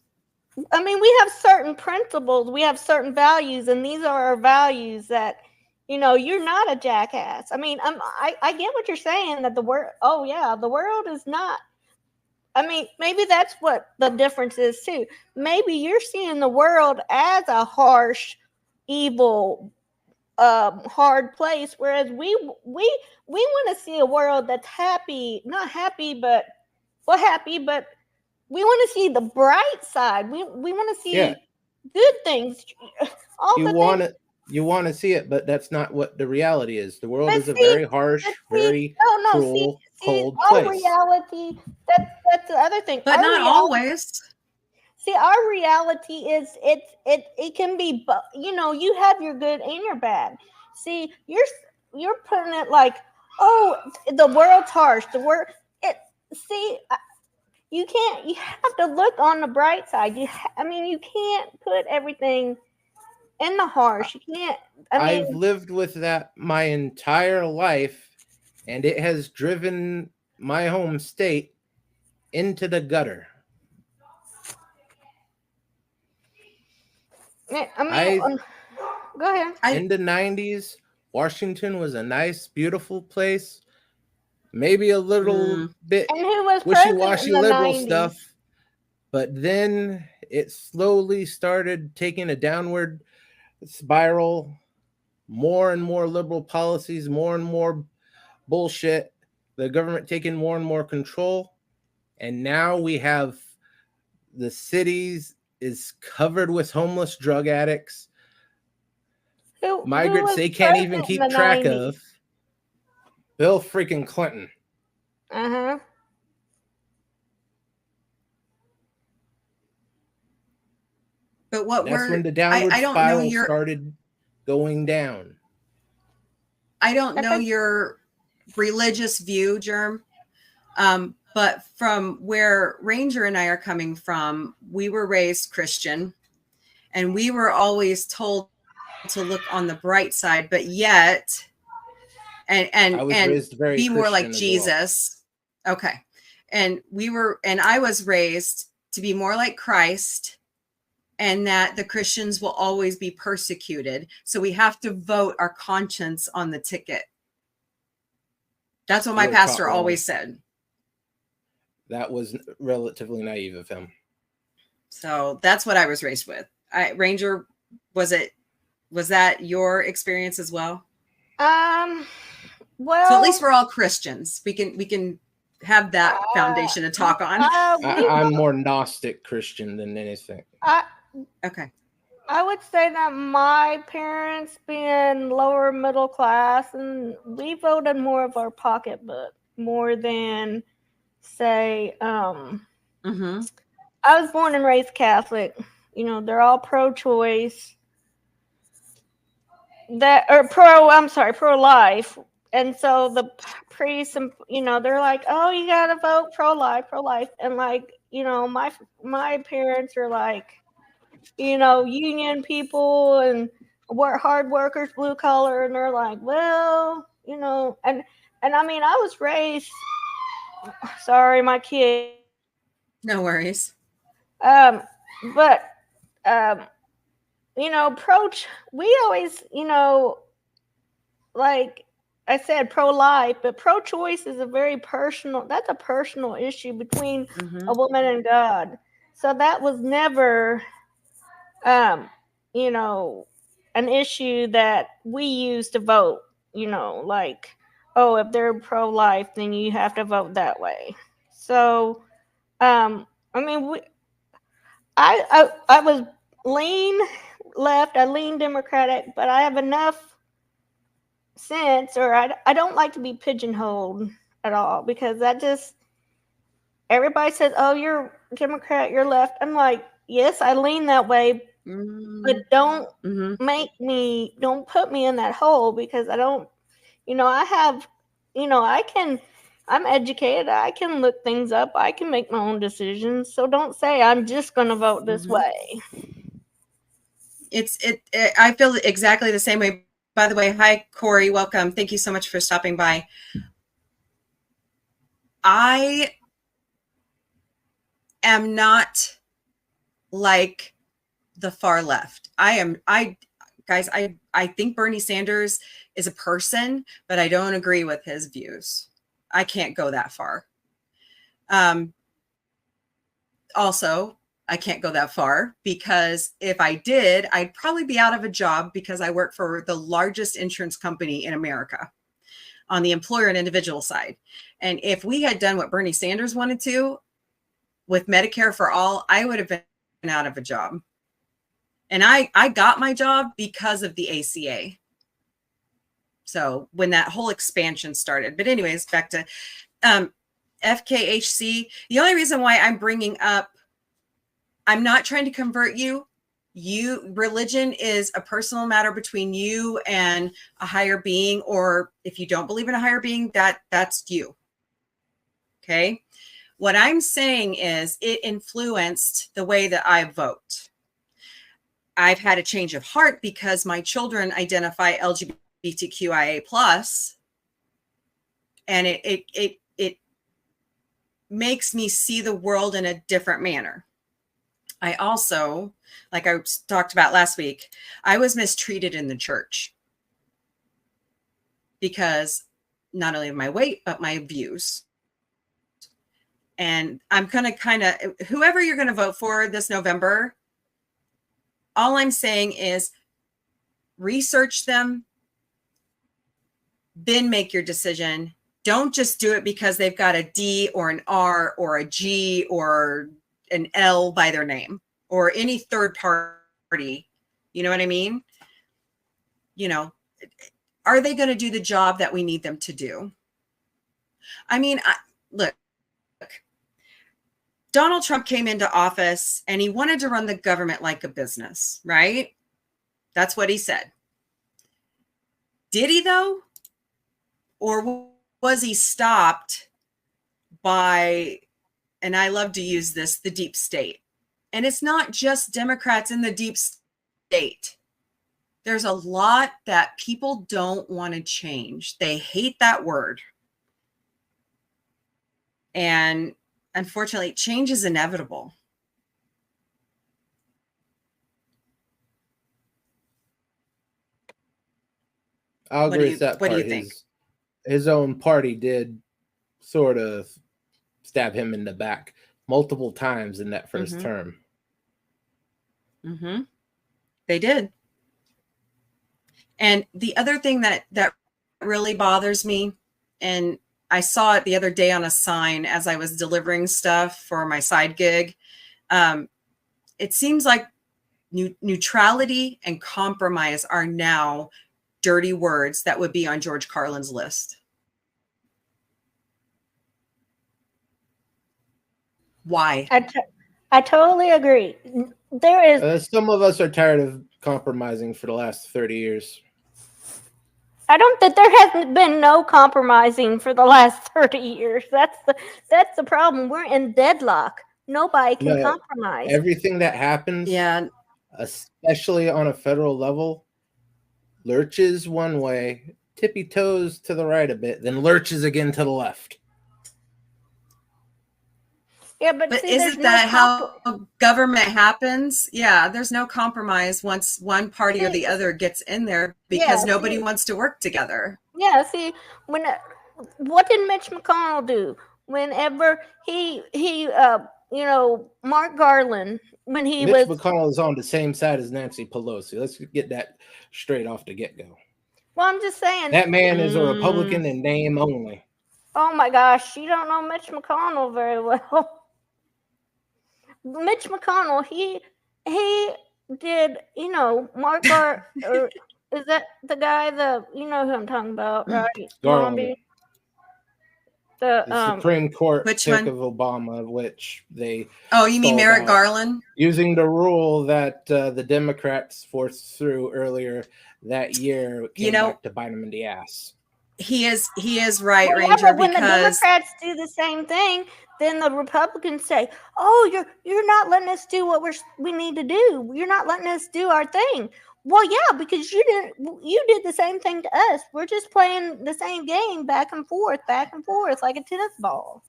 I mean, we have certain principles, we have certain values, and these are our values that, you know, you're not a jackass. I mean, I get what you're saying, that the world, oh yeah, the world is not. I mean, maybe that's what the difference is too. Maybe you're seeing the world as a harsh, evil, hard place, whereas we want to see a world that's happy, not happy, but well, happy, but we want to see the bright side. We want to see good things. You want to see it, but that's not what the reality is. The world is a very harsh, very cruel, cold place. Our reality, that's the other thing. But not always. See, our reality is it can be, you know, you have your good and your bad. See, you're putting it like, oh, the world's harsh. The world, you can't. You have to look on the bright side. I mean, you can't put everything in the harsh. You can't. I've lived with that my entire life, and it has driven my home state into the gutter. I mean, go ahead. In the 90s, Washington was a nice, beautiful place. Maybe a little bit wishy-washy liberal 90s? stuff, but then it slowly started taking a downward spiral. More and more liberal policies, more and more bullshit, the government taking more and more control, and now we have the cities is covered with homeless drug addicts, migrants they can't even keep track of. Bill freaking Clinton. Uh-huh. But that's when the downward spiral started going down. I don't know your religious view, Germ. But from where Ranger and I are coming from, we were raised Christian, and we were always told to look on the bright side, but yet and be more like Jesus. Well. Okay. And I was raised to be more like Christ, and that the Christians will always be persecuted. So we have to vote our conscience on the ticket. That's what my pastor always said. That was relatively naive of him. So that's what I was raised with. Ranger, was that your experience as well? Well, so at least we're all Christians. We can have that foundation to talk on. I'm more Gnostic Christian than anything. Okay. I would say that my parents being lower middle class, and we voted more of our pocketbook more than, say, I was born and raised Catholic. You know, they're all pro-choice. Pro-life. And so the priests, and you know, they're like, oh, you gotta vote pro-life. And like, you know, my parents are like, you know, union people and hard workers, blue collar, and they're like, well, you know, and I mean, I was raised. Sorry, my kid. No worries. But you know, we always, you know, like I said, pro-life, but pro-choice is that's a personal issue between a woman and God. So that was never, you know, an issue that we used to vote, you know, like, oh, if they're pro-life, then you have to vote that way. So, I mean, I was lean left, I lean Democratic, but I have enough sense, or I don't like to be pigeonholed at all, because that just, everybody says, oh, you're Democrat, you're left. I'm like, yes, I lean that way, but don't don't put me in that hole, because I don't, I have, I'm educated. I can look things up. I can make my own decisions. So don't say I'm just going to vote this way. I feel exactly the same way. By the way, hi, Corey. Welcome. Thank you so much for stopping by. I am not like the far left. I think Bernie Sanders is a person, but I don't agree with his views. I can't go that far. Also, I can't go that far, because if I did, I'd probably be out of a job, because I work for the largest insurance company in America on the employer and individual side. And if we had done what Bernie Sanders wanted to with Medicare for all, I would have been out of a job. And I got my job because of the ACA. So when that whole expansion started. But anyways, back to FKHC. The only reason why I'm bringing up, I'm not trying to convert you. Religion is a personal matter between you and a higher being, or if you don't believe in a higher being, that's you. Okay. What I'm saying is it influenced the way that I vote. I've had a change of heart because my children identify LGBTQIA+, and it makes me see the world in a different manner. I also, like I talked about last week, I was mistreated in the church because not only of my weight, but my views. And I'm going to kind of, whoever you're going to vote for this November, all I'm saying is research them, then make your decision. Don't just do it because they've got a D or an R or a G or an L by their name, or any third party. You know what I mean? Are they going to do the job that we need them to do? I mean, look, Donald Trump came into office and he wanted to run the government like a business, right? That's what he said. Did he though? Or was he stopped by, and I love to use this, the deep state? And it's not just Democrats in the deep state. There's a lot that people don't want to change. They hate that word. And unfortunately, change is inevitable. I'll agree with that part. What do you think? His own party did sort of stab him in the back multiple times in that first term. They did. And the other thing that really bothers me, and I saw it the other day on a sign as I was delivering stuff for my side gig. It seems like neutrality and compromise are now dirty words that would be on George Carlin's list. Why? I totally agree. There is some of us are tired of compromising for the last 30 years. I don't think there hasn't been no compromising for the last 30 years. That's the problem. We're in deadlock. Nobody can compromise. Everything that happens, especially on a federal level, lurches one way, tippy toes to the right a bit, then lurches again to the left. Yeah, but see, isn't that how government happens? Yeah, there's no compromise once one party or the other gets in there, because nobody wants to work together. Yeah, see, what did Mitch McConnell do? Whenever he Mark Garland, when Mitch McConnell is on the same side as Nancy Pelosi. Let's get that straight off the get-go. Well, I'm just saying. That man is a Republican in name only. Oh my gosh, you don't know Mitch McConnell very well. Mitch McConnell, he did, Mark Is that the guy? You know who I'm talking about, right? Garland. Mombie. The Supreme Court Which pick one? of Obama, which they Oh, you mean stalled Merrick out Garland? using the rule that the Democrats forced through earlier that year, came back to bite him in the ass. He is right, well, Ranger, yeah, but when the because Democrats do the same thing, then the Republicans say, "Oh, you're not letting us do what we need to do. You're not letting us do our thing." Well, yeah, because you did the same thing to us. We're just playing the same game back and forth, like a tennis ball.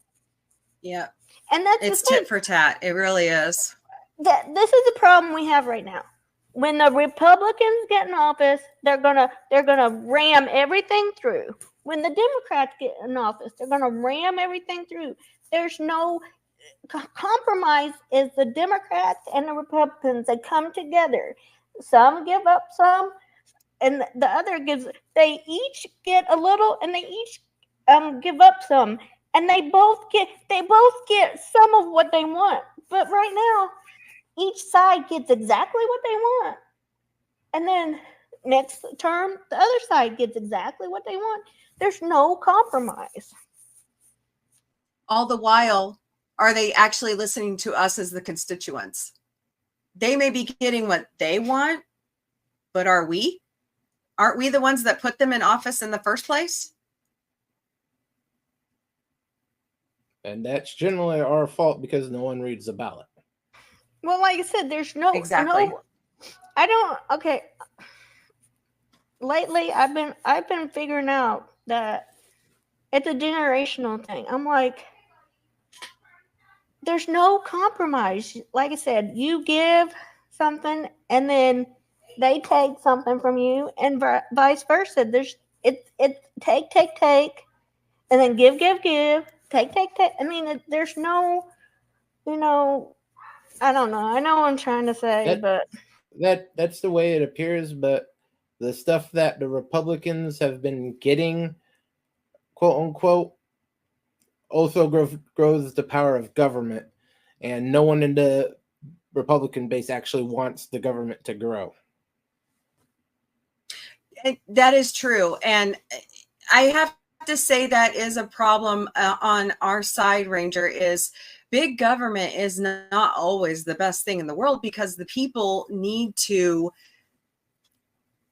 yeah, And that's it's the thing. tit for tat. It really is. This is the problem we have right now. When the Republicans get in office, they're gonna ram everything through. When the Democrats get in office, they're gonna ram everything through. There's no compromise. Is the Democrats and the Republicans, they come together. Some give up some, and the other gives. They each get a little, and they each give up some, and they both get some of what they want. But right now, each side gets exactly what they want. And then next term, the other side gets exactly what they want. There's no compromise. All the while, are they actually listening to us as the constituents? They may be getting what they want, but are we? Aren't we the ones that put them in office in the first place? And that's generally our fault because no one reads the ballot. Well, like I said, there's no Exactly. I don't. Okay. Lately, I've been figuring out that it's a generational thing. I'm like, there's no compromise. Like I said, you give something, and then they take something from you, and vice versa. It's take, and then give, take. I mean, there's no, I don't know. I know what I'm trying to say, but that's the way it appears. But the stuff that the Republicans have been getting, quote unquote, also grows the power of government, and no one in the Republican base actually wants the government to grow. That is true. And I have to say that is a problem on our side, Ranger, is big government is not always the best thing in the world because the people need to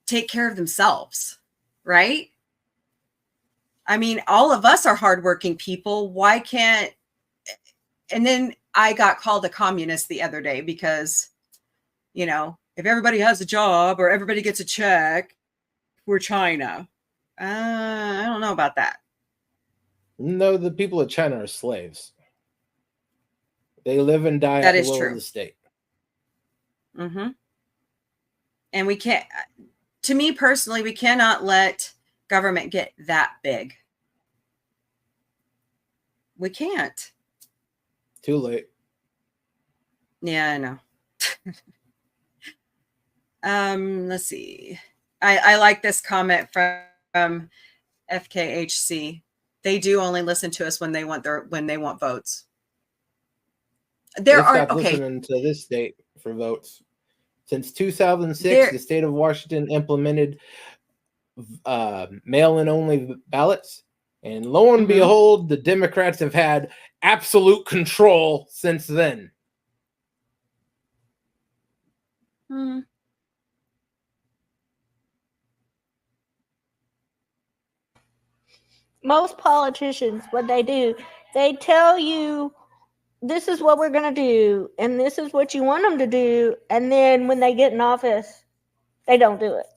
take care of themselves, right? I mean, all of us are hardworking people. Why can't, and then I got called a communist the other day because, if everybody has a job or everybody gets a check, we're China. I don't know about that. No, the people of China are slaves. They live and die at the will of the state. Mm-hmm. And we can't, to me personally, we cannot let government get that big. We can't. Too late. Yeah, I know. Let's see. I like this comment from FKHC. They do only listen to us when they want votes. They stopped listening to this state for votes. Since 2006, the state of Washington implemented mail-in only ballots. And lo and behold, the Democrats have had absolute control since then. Most politicians, what they do, they tell you this is what we're going to do, and this is what you want them to do, and then when they get in office, they don't do it.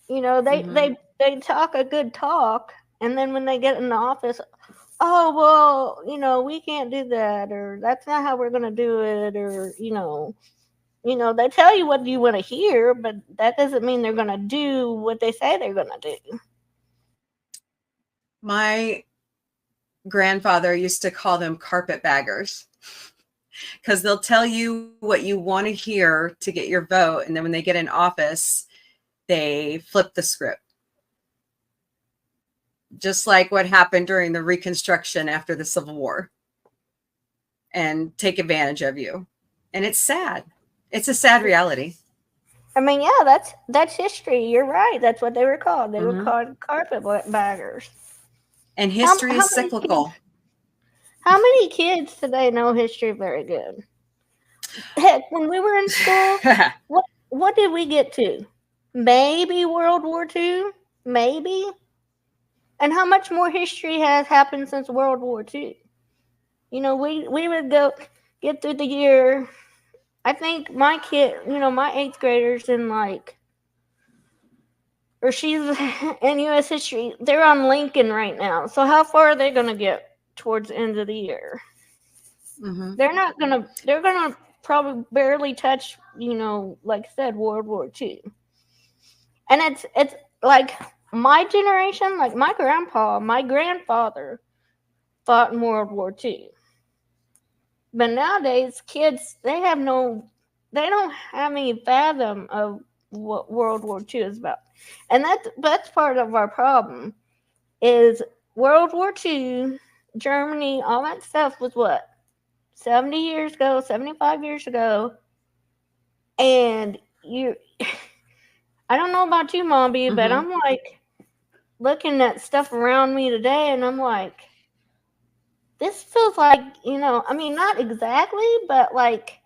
They talk a good talk, and then when they get in the office, oh, well, we can't do that, or that's not how we're going to do it, or, they tell you what you want to hear, but that doesn't mean they're going to do what they say they're going to do. My grandfather used to call them carpetbaggers because they'll tell you what you want to hear to get your vote. And then when they get in office, they flip the script. Just like what happened during the Reconstruction after the Civil War, and take advantage of you. And it's sad. It's a sad reality. I mean, yeah, that's history. You're right. That's what they were called. They were Mhm. called carpetbaggers. And history How is many cyclical. kids? How many kids today know history very good? Heck, when we were in school, what did we get to? Maybe World War II, maybe. And how much more history has happened since World War II? You know, we would go get through the year. I think my kid, my eighth grader's in like, or she's in U.S. history. They're on Lincoln right now. So how far are they going to get towards the end of the year? Mhm. They're not gonna. They're gonna probably barely touch. Like I said, World War II. And it's like my generation, like my grandpa, my grandfather fought in World War II. But nowadays, kids they don't have any fathom of what World War II is about, and that's part of our problem. Is World War II, Germany, all that stuff was what 70 years ago, 75 years ago, and you. I don't know about you, Mombie, but Mhm. I'm like looking at stuff around me today, and I'm like, this feels like, I mean, not exactly, but like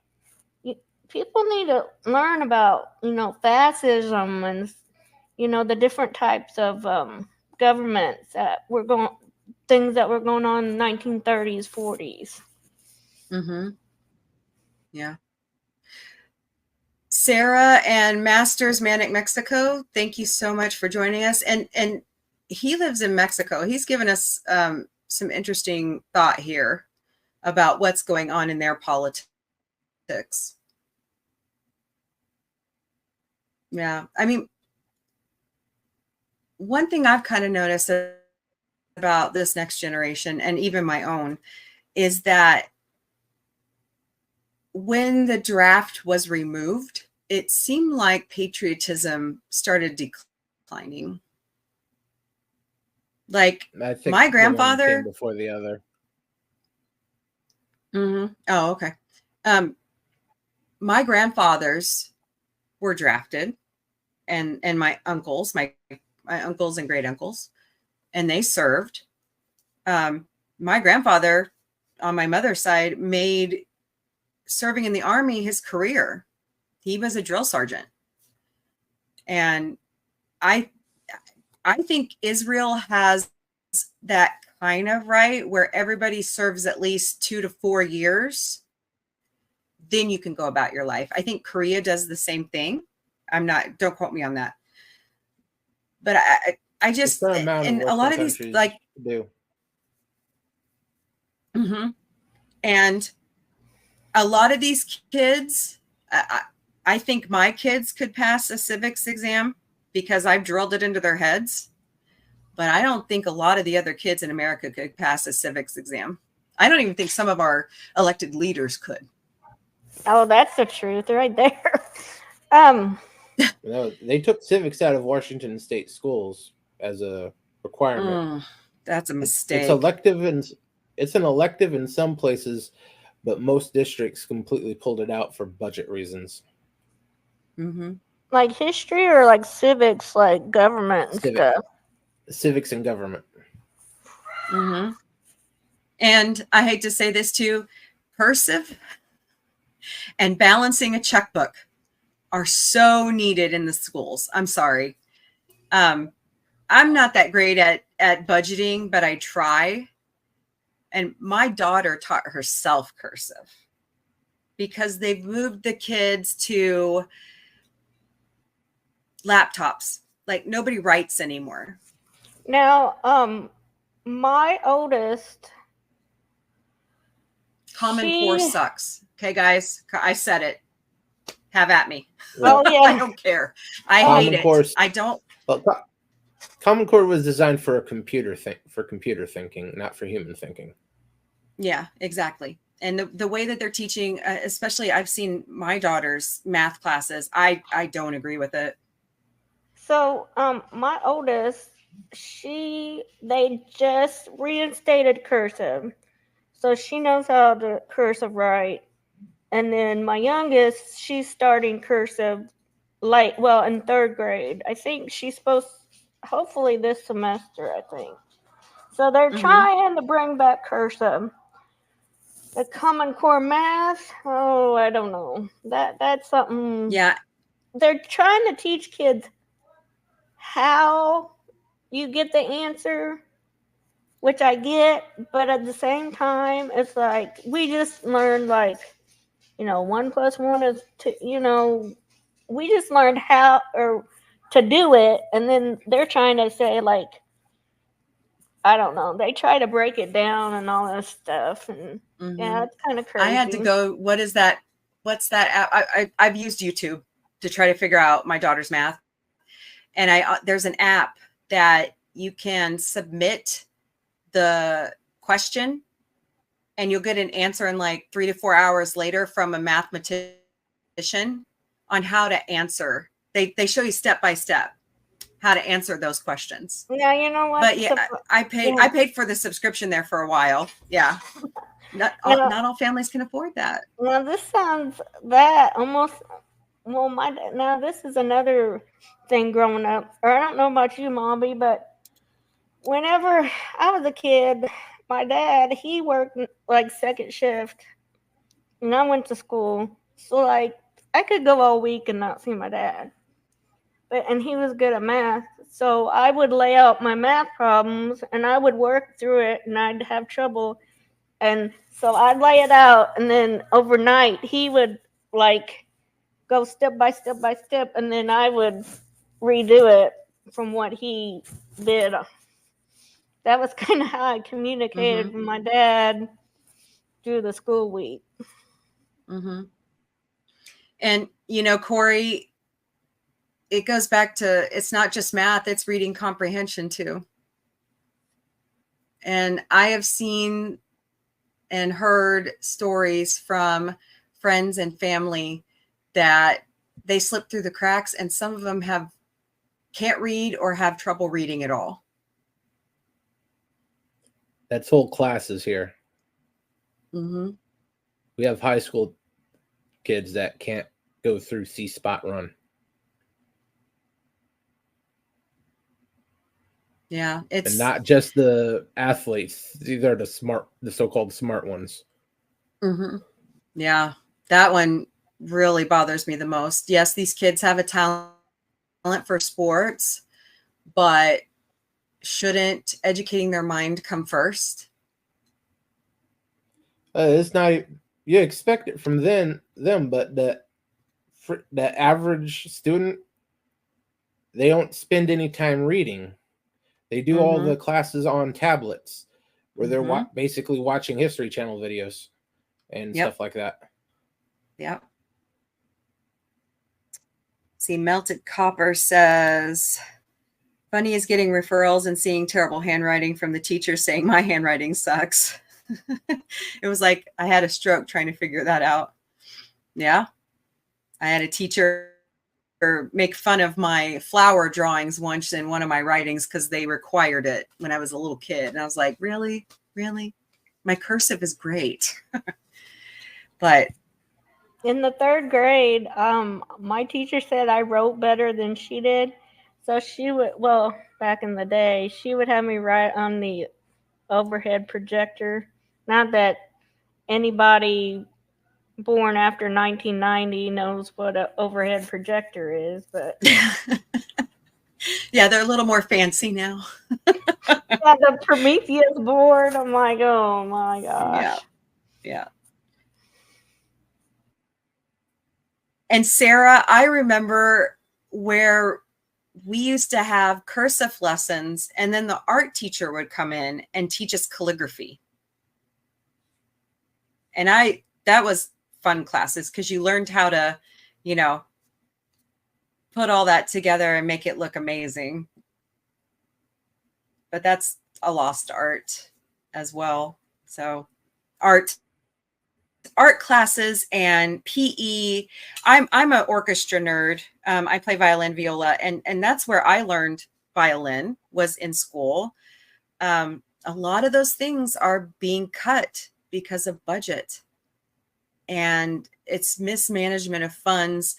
you, people need to learn about, fascism and, the different types of governments things that were going on in the 1930s, 40s. Mhm. Yeah. Sarah and Masters Manic Mexico, thank you so much for joining us. And he lives in Mexico. He's given us some interesting thought here about what's going on in their politics. Yeah. I mean, one thing I've kind of noticed about this next generation and even my own is that when the draft was removed, it seemed like patriotism started declining. Like I think my the one came grandfather. before the other. Mm-hmm. Oh, okay. My grandfathers were drafted, and my uncles, my uncles and great uncles, and they served. My grandfather, on my mother's side, made serving in the army his career. He was a drill sergeant, and I I think Israel has that kind of right where everybody serves at least 2 to 4 years. Then you can go about your life. I think Korea does the same thing. Don't quote me on that. But I A just, fair amount of and a lot Western of these, countries like, do. and a lot of these kids, I think my kids could pass a civics exam because I've drilled it into their heads. But I don't think a lot of the other kids in America could pass a civics exam. I don't even think some of our elected leaders could. Oh, that's the truth right there. um They took civics out of Washington state schools as a requirement. That's a It's mistake. elective, and it's an elective in some places, but most districts completely pulled it out for budget reasons. Mm-hmm. like history or like civics, like government and stuff. Civics and government. Mm-hmm. And I hate to say this too, cursive and balancing a checkbook are so needed in the schools. I'm sorry. I'm not that great at budgeting, but I try. And my daughter taught herself cursive because they've moved the kids to laptops. Like nobody writes anymore. Now, my oldest, Common Core she, sucks. Okay, guys, I said it. Have at me. oh I yeah, don't care. I hate Common Core. it. I don't. Well, Common Core was designed for computer thinking, not for human thinking. Yeah, exactly. And the way that they're teaching, especially I've seen my daughter's math classes, I don't agree with it. so my oldest, they just reinstated cursive, so she knows how to cursive write. And then my youngest, she's starting cursive in third grade. I think she's supposed, hopefully this semester, I think. So they're trying to bring back cursive. The Common Core math, oh, I don't know. That's something. Yeah. They're trying to teach kids how you get the answer, which I get, but at the same time, it's like we just learned 1 + 1 is 2. We just learned how or to do it, and then they're trying to say I don't know. They try to break it down and all this stuff, and yeah, it's kind of crazy. I had to go. What is that? What's that app? I've used YouTube to try to figure out my daughter's math, and there's an app that you can submit the question, and you'll get an answer in 3 to 4 hours later from a mathematician on how to answer. They show you step by step how to answer those questions. Yeah, you know what? But yeah, I paid for the subscription there for a while. Yeah. Not all families can afford that. Now this sounds that almost. Well, now this is another thing growing up. Or I don't know about you, Mombie, but whenever I was a kid, my dad, he worked second shift, and I went to school. So I could go all week and not see my dad. And he was good at math. So I would lay out my math problems and I would work through it, and I'd have trouble. And so I'd lay it out, and then overnight he would go step by step by step, and then I would redo it from what he did. That was kind of how I communicated with my dad through the school week. And, Corey, it goes back to, it's not just math, it's reading comprehension too. And I have seen and heard stories from friends and family that they slip through the cracks, and some of them can't read or have trouble reading at all. That's whole classes here. We have high school kids that can't go through C-spot run. Yeah, and not just the athletes; these are the so-called smart ones. Yeah, that one really bothers me the most. Yes, these kids have a talent for sports, but shouldn't educating their mind come first? It's not. You expect it from them, but the average student, they don't spend any time reading. They do all the classes on tablets, where they're basically watching History Channel videos and stuff like that. Yep. See, Melted Copper says, funny is getting referrals and seeing terrible handwriting from the teacher saying my handwriting sucks. It was like I had a stroke trying to figure that out. Yeah. I had a teacher make fun of my flower drawings once in one of my writings because they required it when I was a little kid. And I was like, really? My cursive is great. But in the third grade, my teacher said I wrote better than she did. So she would, back in the day, she would have me write on the overhead projector. Not that anybody born after 1990 knows what an overhead projector is, but yeah, they're a little more fancy now. yeah, the Prometheus board. I'm like, oh my gosh. Yeah. And Sarah, I remember where we used to have cursive lessons, and then the art teacher would come in and teach us calligraphy. And that was fun classes because you learned how to, put all that together and make it look amazing. But that's a lost art as well. So art classes and PE. I'm an orchestra nerd. I play violin, viola, and that's where I learned violin, was in school. A lot of those things are being cut because of budget, and it's mismanagement of funds.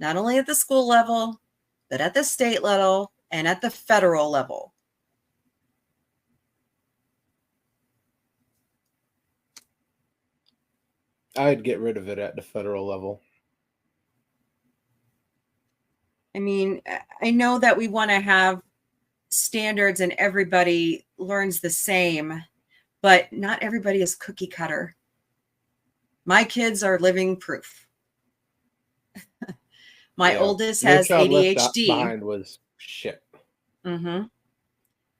not only at the school level, but at the state level and at the federal level. I'd get rid of it at the federal level. I mean, I know that we want to have standards and everybody learns the same, but not everybody is cookie cutter. My kids are living proof. My oldest has ADHD. Behind was shit. Mm-hmm.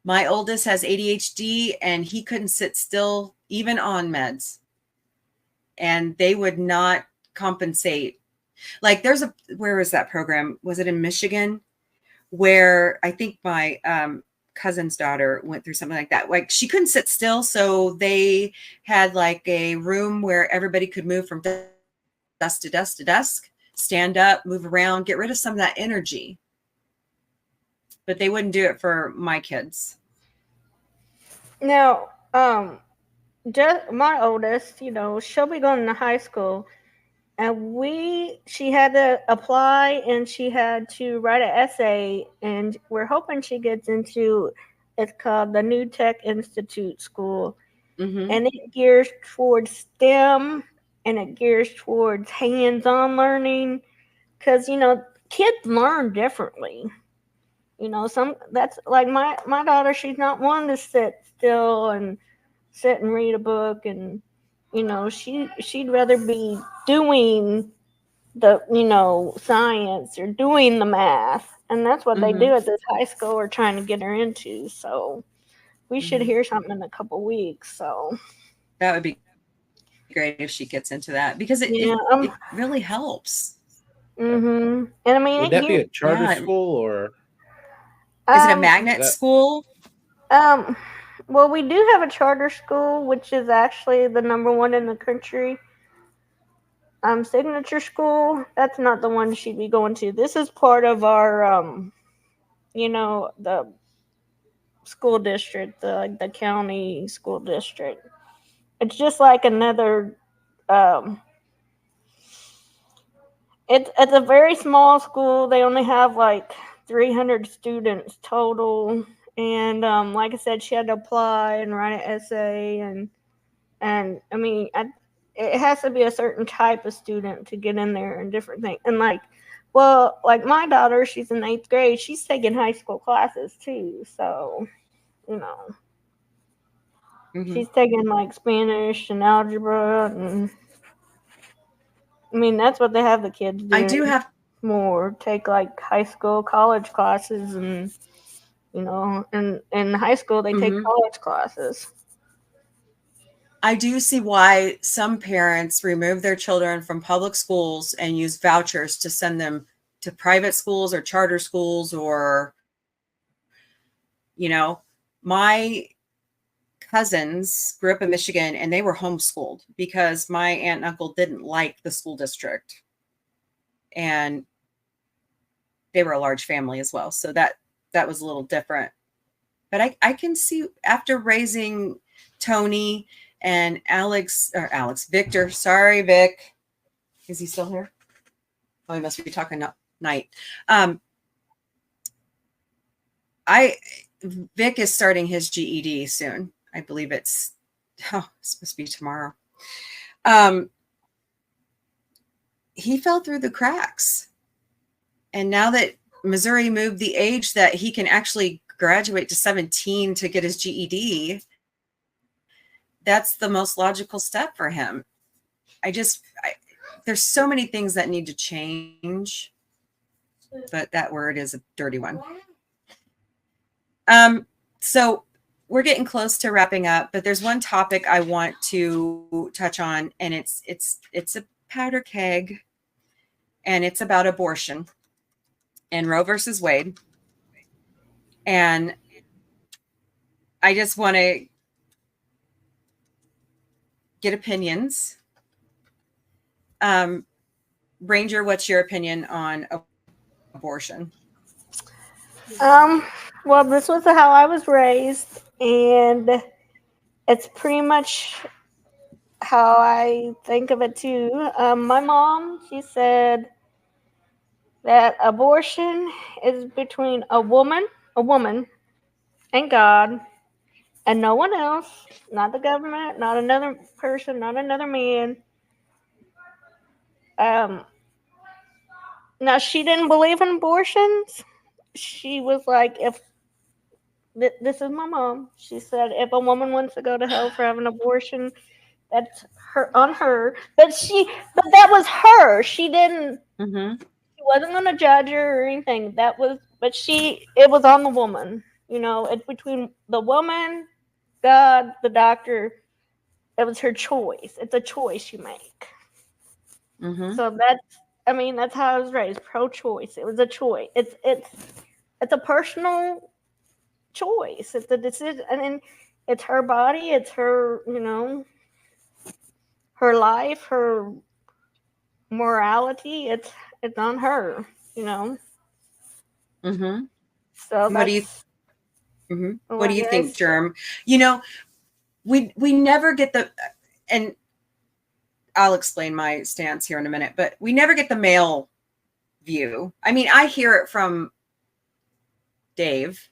My oldest has ADHD, and he couldn't sit still, even on meds. And they would not compensate. Like where was that program? Was it in Michigan? Where I think my cousin's daughter went through something like that. Like she couldn't sit still. So they had like a room where everybody could move from desk to desk to desk, stand up, move around, get rid of some of that energy. But they wouldn't do it for my kids. Now, just my oldest, she'll be going to high school, and she had to apply and she had to write an essay, and we're hoping she gets into, it's called the New Tech Institute School, and it gears towards STEM and it gears towards hands-on learning, because kids learn differently. That's like my daughter, she's not one to sit still and sit and read a book, and she'd rather be doing the science or doing the math, and that's what they do at this high school we're trying to get her into. So we should hear something in a couple weeks. So that would be great if she gets into that, because it really helps. And I mean, would that be a charter school, or is it a magnet school? Well, we do have a charter school, which is actually the #1 in the country. Signature School, that's not the one she'd be going to. This is part of our, the school district, the county school district. It's just like another, it's a very small school. They only have like 300 students total. And like I said, she had to apply and write an essay, and I mean, it has to be a certain type of student to get in there, and different things. And like my daughter, she's in 8th grade. She's taking high school classes too. So, she's taking like Spanish and algebra, and I mean, that's what they have the kids do. I do have more take like high school, college classes, and in high school they take college classes. I do see why some parents remove their children from public schools and use vouchers to send them to private schools or charter schools, or, my cousins grew up in Michigan and they were homeschooled because my aunt and uncle didn't like the school district, and they were a large family as well. So that was a little different, but I can see, after raising Tony and Victor. Sorry, Vic. Is he still here? Oh, he must be talking night. Vic is starting his GED soon. I believe it's supposed to be tomorrow. He fell through the cracks. And now that Missouri moved the age that he can actually graduate to 17 to get his GED, that's the most logical step for him. There's so many things that need to change, but that word is a dirty one. So we're getting close to wrapping up, but there's one topic I want to touch on, and it's a powder keg, and it's about abortion and Roe versus Wade. And I just want to get opinions. Ranger, what's your opinion on abortion? Well, this was how I was raised, and it's pretty much how I think of it too. My mom, she said, that abortion is between a woman, and God, and no one else, not the government, not another person, not another man. Um, Now she didn't believe in abortions. She was like, if this is my mom, she said, if a woman wants to go to hell for having an abortion, that's her on her. But that was her. She didn't. Mm-hmm. She wasn't going to judge her or anything. It was on the woman. It's between the woman, God, the doctor. It was her choice. It's a choice you make. Mm-hmm. So that's how I was raised, pro-choice. It was a choice. It's a personal choice. It's a decision, and it's her body. It's her, her life, her morality. It's on her, Mm-hmm. So What do you that's What do you think, guys. Germ? We never get and I'll explain my stance here in a minute, but we never get the male view. I mean, I hear it from Dave.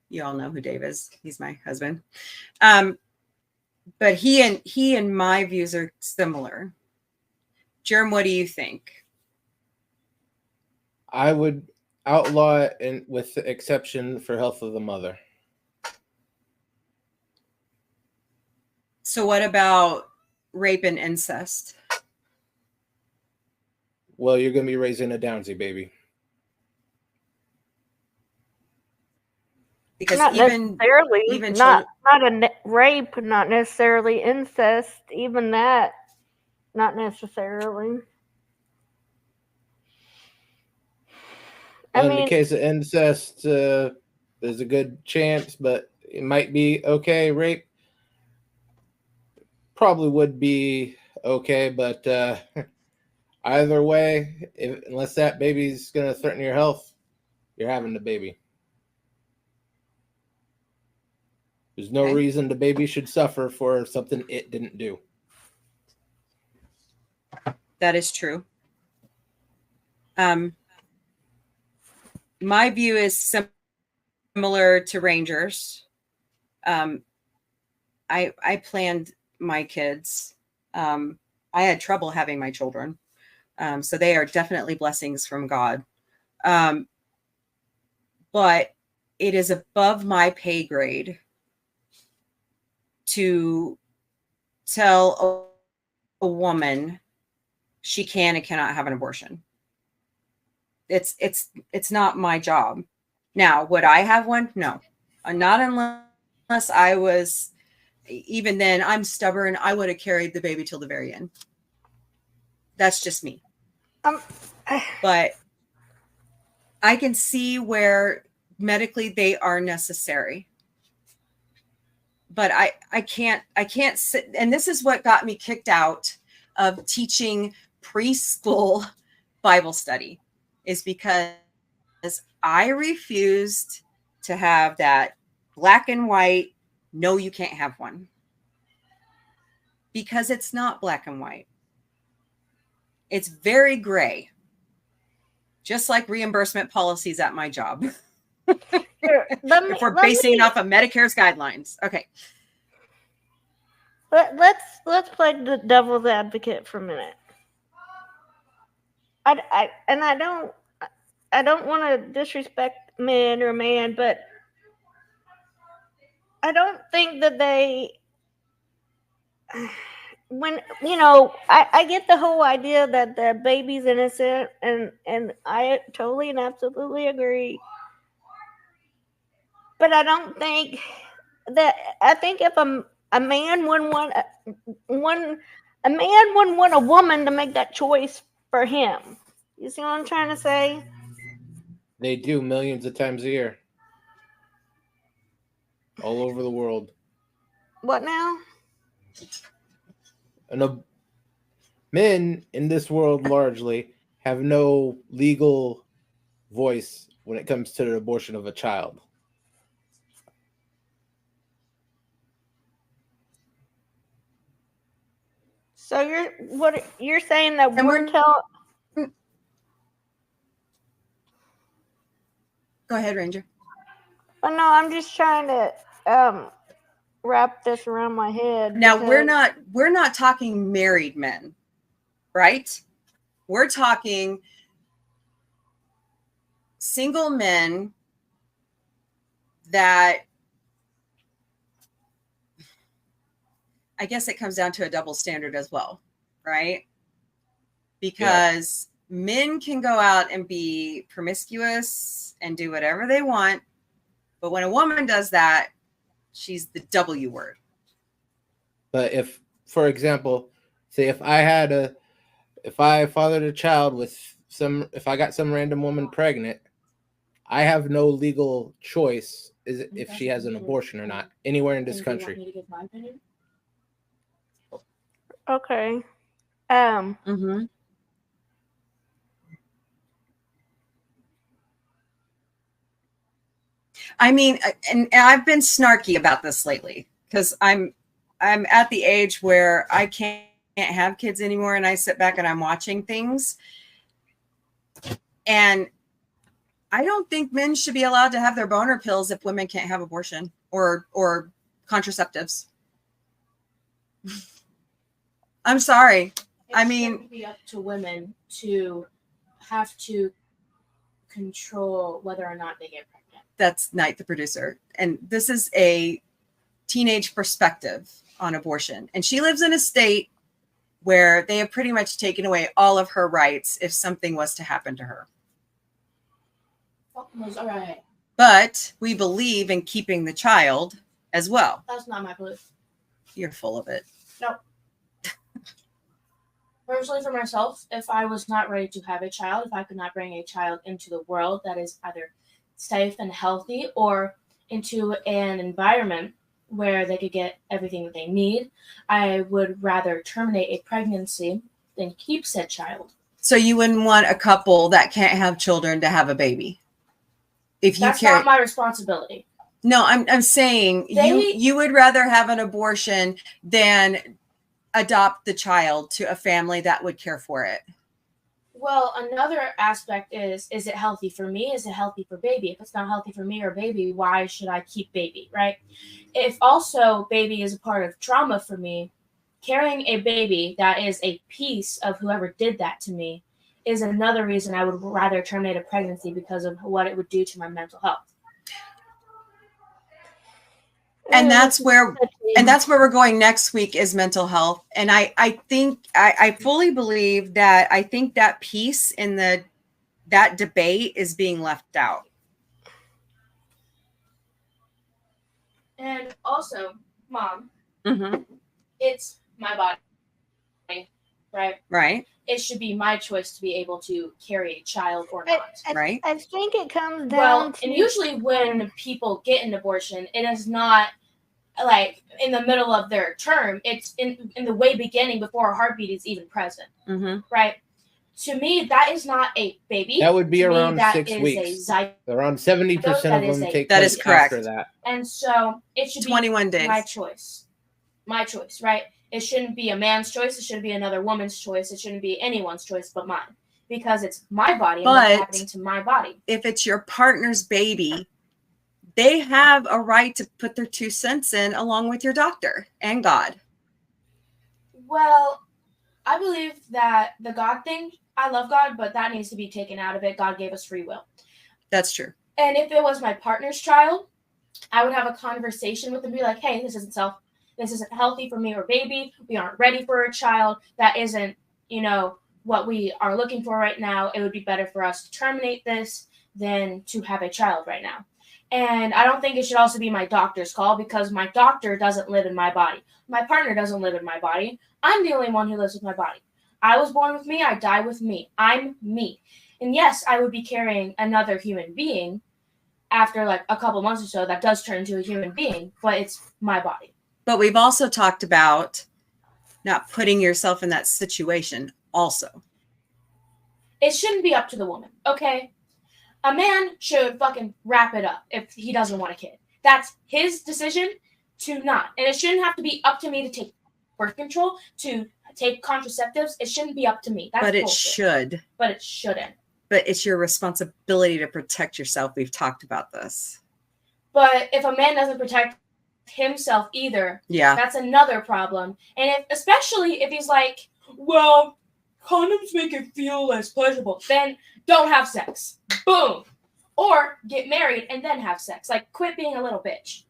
You all know who Dave is. He's my husband. But he and my views are similar. Germ, what do you think? I would outlaw it, and with the exception for health of the mother. So what about rape and incest? Well, you're going to be raising a Downsy baby. Because Not necessarily, even not rape, not necessarily incest. Even that, not necessarily. In the case of incest, there's a good chance, but it might be okay. Rape probably would be okay, but either way, unless that baby's going to threaten your health, you're having the baby. There's no reason the baby should suffer for something it didn't do. That is true. My view is similar to Ranger's. I planned my kids. I had trouble having my children. So they are definitely blessings from God. But it is above my pay grade to tell a woman she can and cannot have an abortion. It's not my job. Now, would I have one? No, not unless I was. Even then, I'm stubborn. I would have carried the baby till the very end. That's just me. But I can see where medically they are necessary. But I can't sit. And this is what got me kicked out of teaching preschool Bible study, is because I refused to have that black and white, no, you can't have one. Because it's not black and white. It's very gray. Just like reimbursement policies at my job. If we're basing it off of Medicare's guidelines. Okay. Let's play the devil's advocate for a minute. I don't want to disrespect men or man, but I don't think that I get the whole idea that the baby's innocent, and I totally and absolutely agree. But I don't think I think if a man wouldn't want a woman to make that choice for him. You see what I'm trying to say? They do millions of times a year. All over the world. What now? And men in this world largely have no legal voice when it comes to the abortion of a child. So you're saying that we're telling. Go ahead, Ranger. But no, I'm just trying to wrap this around my head. Now because- we're not talking married men, right? We're talking single men that, I guess it comes down to a double standard as well, right? Because men can go out and be promiscuous and do whatever they want, but when a woman does that, she's the W word. But if, for example, say if I fathered a child with if I got some random woman pregnant, I have no legal choice if she has an abortion or not anywhere in this country. Okay. Mm-hmm. I mean, and I've been snarky about this lately because I'm at the age where I can't have kids anymore, and I sit back and I'm watching things, and I don't think men should be allowed to have their boner pills if women can't have abortion or contraceptives. I'm sorry. I mean, it should be up to women to have to control whether or not they get pregnant. That's Knight, the producer. And this is a teenage perspective on abortion. And she lives in a state where they have pretty much taken away all of her rights if something was to happen to her. Fuck was all right. But we believe in keeping the child as well. That's not my belief. You're full of it. No. Personally, for myself, if I was not ready to have a child, if I could not bring a child into the world that is either safe and healthy or into an environment where they could get everything that they need, I would rather terminate a pregnancy than keep said child. So you wouldn't want a couple that can't have children to have a baby? If you That's not my responsibility. No, I'm saying you would rather have an abortion than adopt the child to a family that would care for it. Well, another aspect is it healthy for me? Is it healthy for baby? If it's not healthy for me or baby, why should I keep baby, right? If also baby is a part of trauma for me, carrying a baby that is a piece of whoever did that to me is another reason I would rather terminate a pregnancy because of what it would do to my mental health. And that's where we're going next week is mental health. And I think I fully believe that I think that piece in that debate is being left out. And also, Mom, Mm-hmm. it's my body, right? Right. It should be my choice to be able to carry a child or not. Right. I think it comes down Well, to... and usually when people get an abortion, it is not like in the middle of their term. It's in the way beginning before a heartbeat is even present, Mm-hmm. right? To me, that is not a baby. That would be To me, around that 6 is weeks. a zygote. Around 70% That of is them a- take That place is correct. after that. And so it should be 21 days. my choice. My choice, right? It shouldn't be a man's choice. It shouldn't be another woman's choice. It shouldn't be anyone's choice but mine. Because it's my body and what's But- happening to my body. If it's your partner's baby, they have a right to put their 2 cents in along with your doctor and God. Well, I believe that the God thing, I love God, but that needs to be taken out of it. God gave us free will. That's true. And if it was my partner's child, I would have a conversation with them, be like, hey, this isn't healthy for me or baby. We aren't ready for a child. That isn't, what we are looking for right now. It would be better for us to terminate this than to have a child right now. And I don't think it should also be my doctor's call because my doctor doesn't live in my body. My partner doesn't live in my body. I'm the only one who lives with my body. I was born with me. I die with me. I'm me. And yes, I would be carrying another human being after like a couple months or so that does turn into a human being, but it's my body. But we've also talked about not putting yourself in that situation also. It shouldn't be up to the woman, okay? A man should fucking wrap it up if he doesn't want a kid. That's his decision to not. And it shouldn't have to be up to me to take birth control, to take contraceptives. It shouldn't be up to me. That's But it bullshit. should. But it shouldn't. But it's your responsibility to protect yourself. We've talked about this. But if a man doesn't protect himself either, Yeah. that's another problem. And especially if he's like, well, condoms make it feel less pleasurable, then don't have sex. Boom. Or get married and then have sex. Like, quit being a little bitch.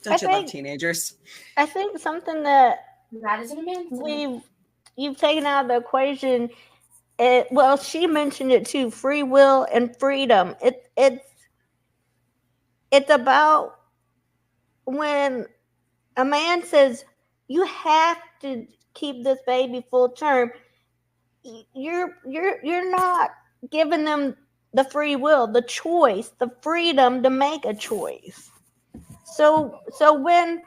Don't you love teenagers? I think something that isn't a man. You've taken out of the equation. Well, she mentioned it too. Free will and freedom. It's about when a man says you have to keep this baby full term. You're not giving them the free will, the choice, the freedom to make a choice. So when,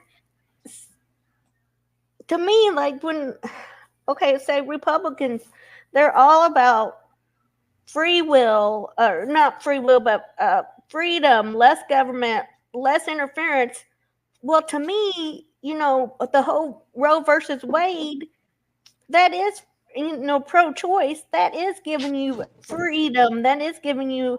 to me, like when, okay, say Republicans, they're all about free will, or not free will, but freedom, less government, less interference. Well, to me, the whole Roe versus Wade, that is, pro-choice, that is giving you freedom, that is giving you,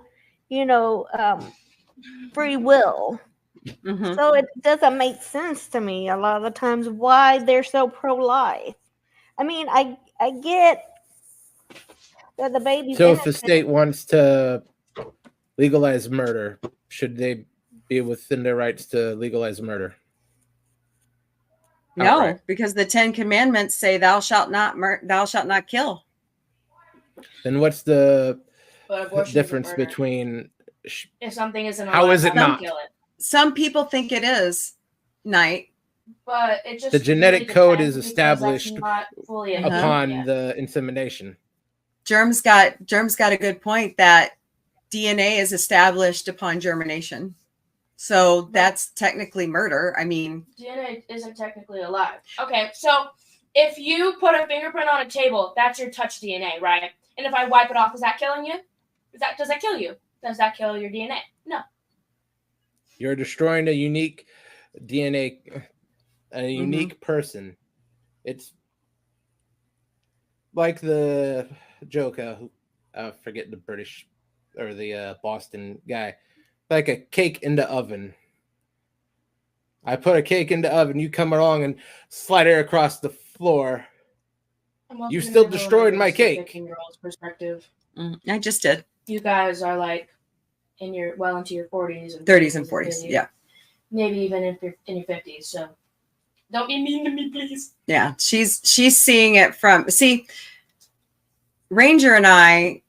free will. Mm-hmm. So it doesn't make sense to me a lot of the times why they're so pro-life. I mean, I get that the baby's So if the state wants to legalize murder, should they be within their rights to legalize murder? No, outright. Because the 10 Commandments say thou shalt not kill. Then what's the difference between if something isn't how is it not? Kill it. Some people think it is, Night. But it just the genetic code is established upon the insemination. Germ's got a good point that DNA is established upon germination. So that's technically murder. I mean, DNA isn't technically alive. Okay, so if you put a fingerprint on a table, that's your touch DNA, right? And if I wipe it off, is that killing you? Does that kill you? Does that kill your DNA? No. You're destroying a unique DNA, a unique person. It's like the joke, forget the British or the Boston guy, like a cake in the oven. I put a cake in the oven, you come along and slide it across the floor. You still destroyed my cake. 15-year-old's perspective. I just did. You guys are like into your 40s and 30s and 40s. Yeah. Maybe even in your 50s. So don't be mean to me, please. Yeah. She's seeing it from, Ranger and I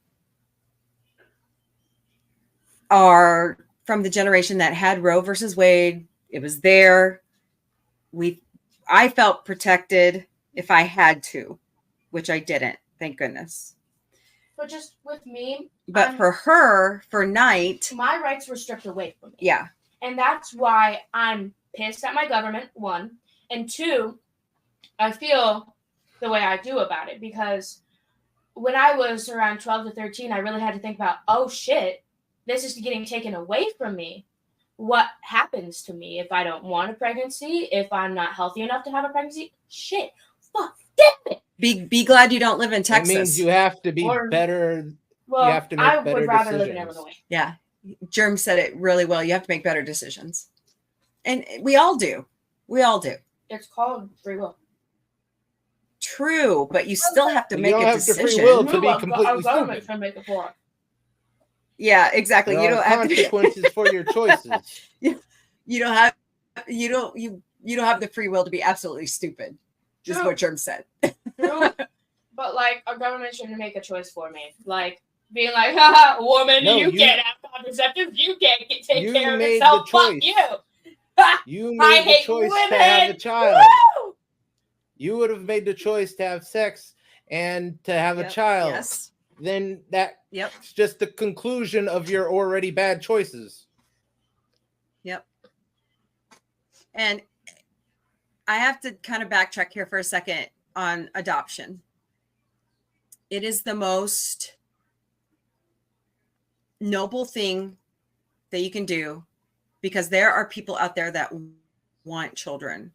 are from the generation that had Roe versus Wade. It was there. I felt protected if I had to, which I didn't, thank goodness. But just with me. But for her, for Night, my rights were stripped away from me. Yeah. And that's why I'm pissed at my government, one. And two, I feel the way I do about it. Because when I was around 12 to 13, I really had to think about, oh shit, this is getting taken away from me. What happens to me if I don't want a pregnancy? If I'm not healthy enough to have a pregnancy? Shit. Fuck. Damn it. Be glad you don't live in Texas. That means you have to be better. Well, you have to make I better would rather decisions. live in Illinois. Yeah. Germ said it really well. You have to make better decisions. And we all do. We all do. It's called free will. True, but you still have to make a decision. Free will to be completely our government stupid. can make it for us. Yeah, exactly. There you are don't have consequences for your choices. You don't have the free will to be absolutely stupid. Is what Germ said. True. But like our government shouldn't make a choice for me. Like being like, haha, woman, you can't have contraceptives, you can't take care of yourself. Fuck you. You made the choice to have a child. Woo! You would have made the choice to have sex and to have a child. Yes. Then that's just the conclusion of your already bad choices. Yep. And I have to kind of backtrack here for a second on adoption. It is the most noble thing that you can do because there are people out there that want children.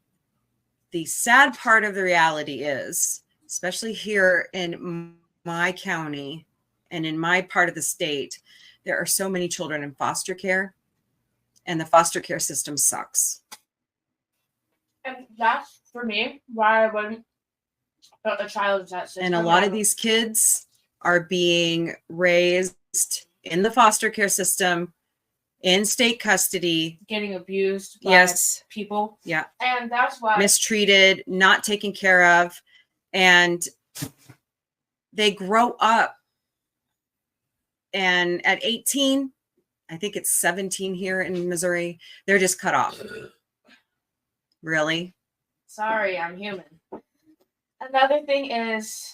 The sad part of the reality is, especially here in my county and in my part of the state, there are so many children in foster care, and the foster care system sucks. And that's, for me, why I wouldn't put a child in that system. And a lot of these kids are being raised in the foster care system, in state custody. Getting abused by Yes. people. Yeah. And that's why. Mistreated, not taken care of. And they grow up. And at 18, I think it's 17 here in Missouri, they're just cut off. Really? Sorry, I'm human. Another thing is,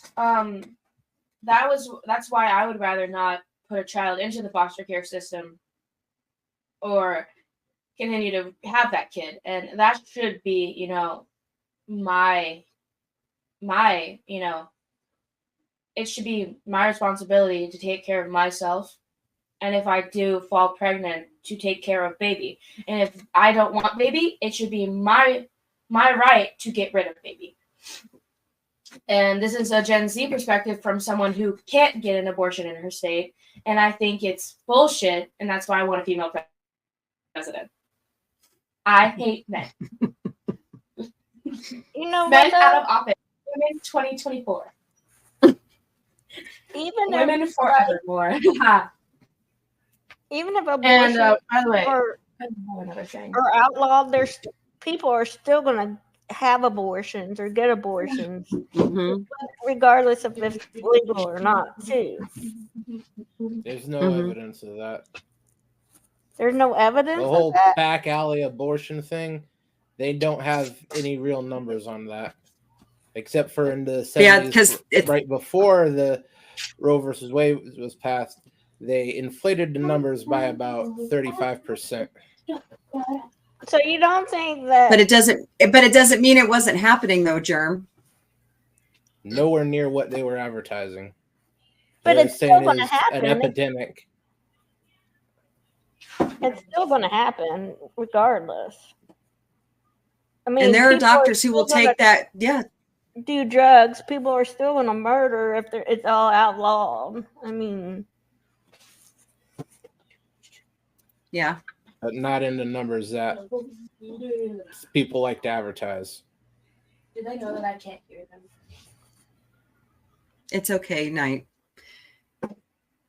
that's why I would rather not put a child into the foster care system or continue to have that kid. And that should be, you know, my, you know, it should be my responsibility to take care of myself. And if I do fall pregnant, to take care of baby. And if I don't want baby, it should be my right to get rid of baby. And this is a Gen Z perspective from someone who can't get an abortion in her state. And I think it's bullshit. And that's why I want a female president. I hate men. You know, Men out of office. Women 2024. even Women if forevermore. even if abortion And by the way, or another thing. outlawed, there's people are still going to have abortions or get abortions, Mm-hmm. regardless of if it's legal or not. Too, There's no Mhm. evidence of that. there's no evidence The of whole that. back alley abortion thing, they don't have any real numbers on that, except for in the 70s, Yeah, because it's right before the Roe versus Wade was passed, they inflated the numbers by about 35%. So you don't think that? but it doesn't mean it wasn't happening though, Germ. Nowhere near what they were advertising. But They're it's still saying gonna it's happen. an epidemic. It's still going to happen regardless. I mean, And there are people doctors who will still gonna take that. Yeah. do drugs. People are still going to murder if it's all outlawed. I mean, Yeah. But not in the numbers that people like to advertise. Do they know that I can't hear them? It's okay, Night.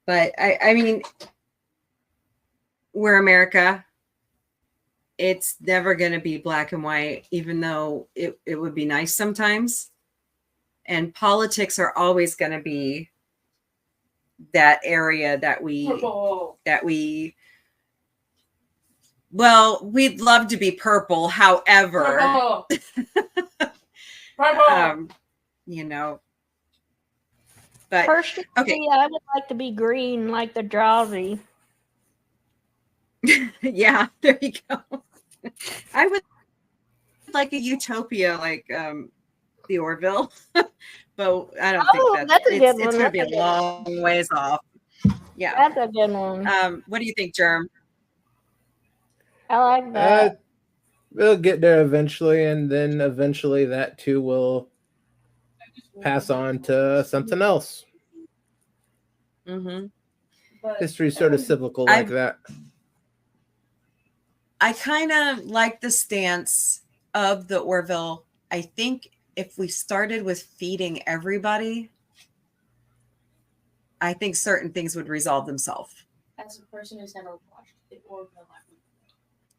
But I mean, we're America. It's never going to be black and white, even though it would be nice sometimes. And politics are always going to be that area that well, we'd love to be purple. However, you know, but personally, okay. I would like to be green like the drowsy. Yeah, there you go. I would like a utopia like the Orville, but I don't think that's a good one. it's going to be That's a a good long ways off. Yeah. That's a good one. What do you think, Germ? I like that. We'll get there eventually, and then eventually that too will pass on to something else. Mm-hmm. History's sort of cyclical like that. I kind of like the stance of the Orville. I think if we started with feeding everybody, I think certain things would resolve themselves. As a person who's never watched the Orville,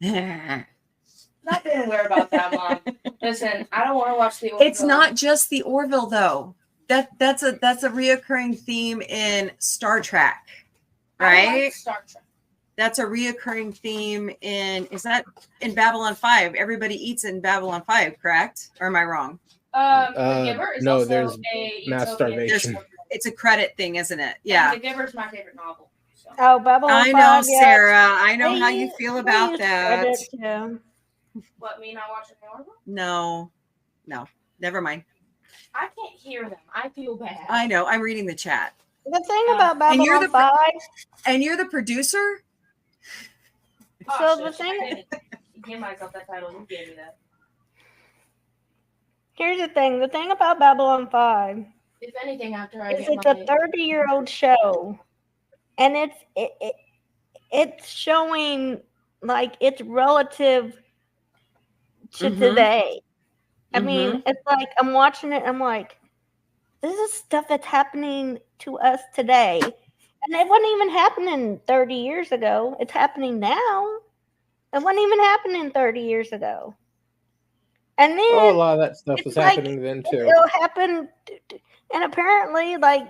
It's not been aware about that, Mom. Listen, I don't want to watch the Orville. not just the Orville though. That's a reoccurring theme in Star Trek, I don't right? like Star Trek. That's a reoccurring theme in Babylon 5? Everybody eats in Babylon 5, correct? Or am I wrong? The Giver is no, also there's a mass utopian starvation. dystopia. It's a credit thing, isn't it? And Yeah. The Giver is my favorite novel. So. Oh, Babylon I know, 5, yeah. Sarah. I know They how you use- feel they about use that. credit, yeah. What, me not watching the Orville? No, never mind. I can't hear them. I feel bad. I know. I'm reading the chat. The thing about And you're Babylon 5, And you're the producer? Oh, so the shit, thing- I didn't give myself that title. You gave me that. here's the thing. The thing about Babylon 5 If anything, after I It's get a my 30-year-old show, and it's showing like it's relative to Mhm. today. I mean, Mhm. it's like I'm watching it. I'm like, this is stuff that's happening to us today, and it wasn't even happening 30 years ago. It's happening now. It wasn't even happening 30 years ago. And Oh, a then lot of that stuff it's was like happening then too. it'll happen, and apparently, like,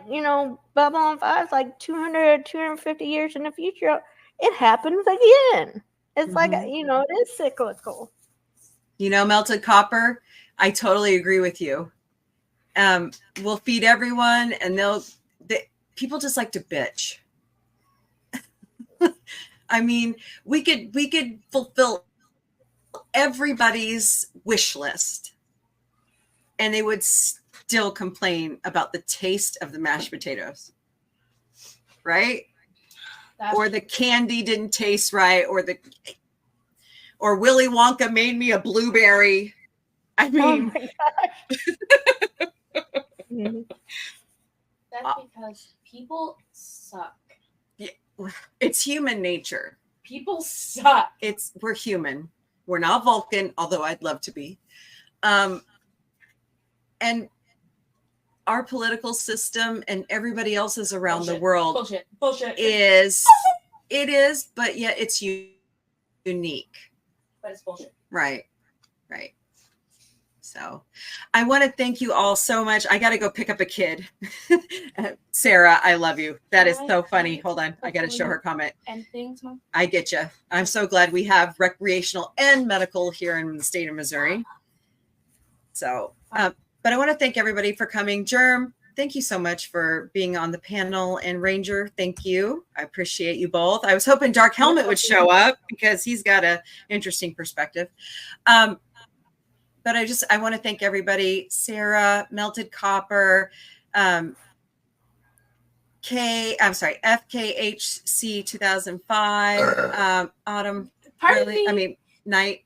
Babylon 5 is like 200, 250 years in the future. It happens again. It's like, Mhm. it is cyclical. Melted copper, I totally agree with you. We'll feed everyone, and people just like to bitch. I mean, we could fulfill everybody's wish list, and they would still complain about the taste of the mashed potatoes, right? Or the candy didn't taste right, or Willy Wonka made me a blueberry. I Oh mean, my gosh. Mhm. That's because people suck. it's human nature. People suck. We're human. We're not Vulcan, although I'd love to be. And our political system and everybody else's around the world Bullshit. is, but yet it's unique. But it's bullshit. Right. So I want to thank you all so much. I got to go pick up a kid. Sarah, I love you. That is so funny. Hold on. I got to show her comment. And things, Mom. I get you. I'm so glad we have recreational and medical here in the state of Missouri. So, but I want to thank everybody for coming. Germ, thank you so much for being on the panel. And Ranger, thank you. I appreciate you both. I was hoping Dark Helmet would show up because he's got an interesting perspective. But I want to thank everybody. Sarah, Melted Copper, FKHC 2005, Autumn, Night,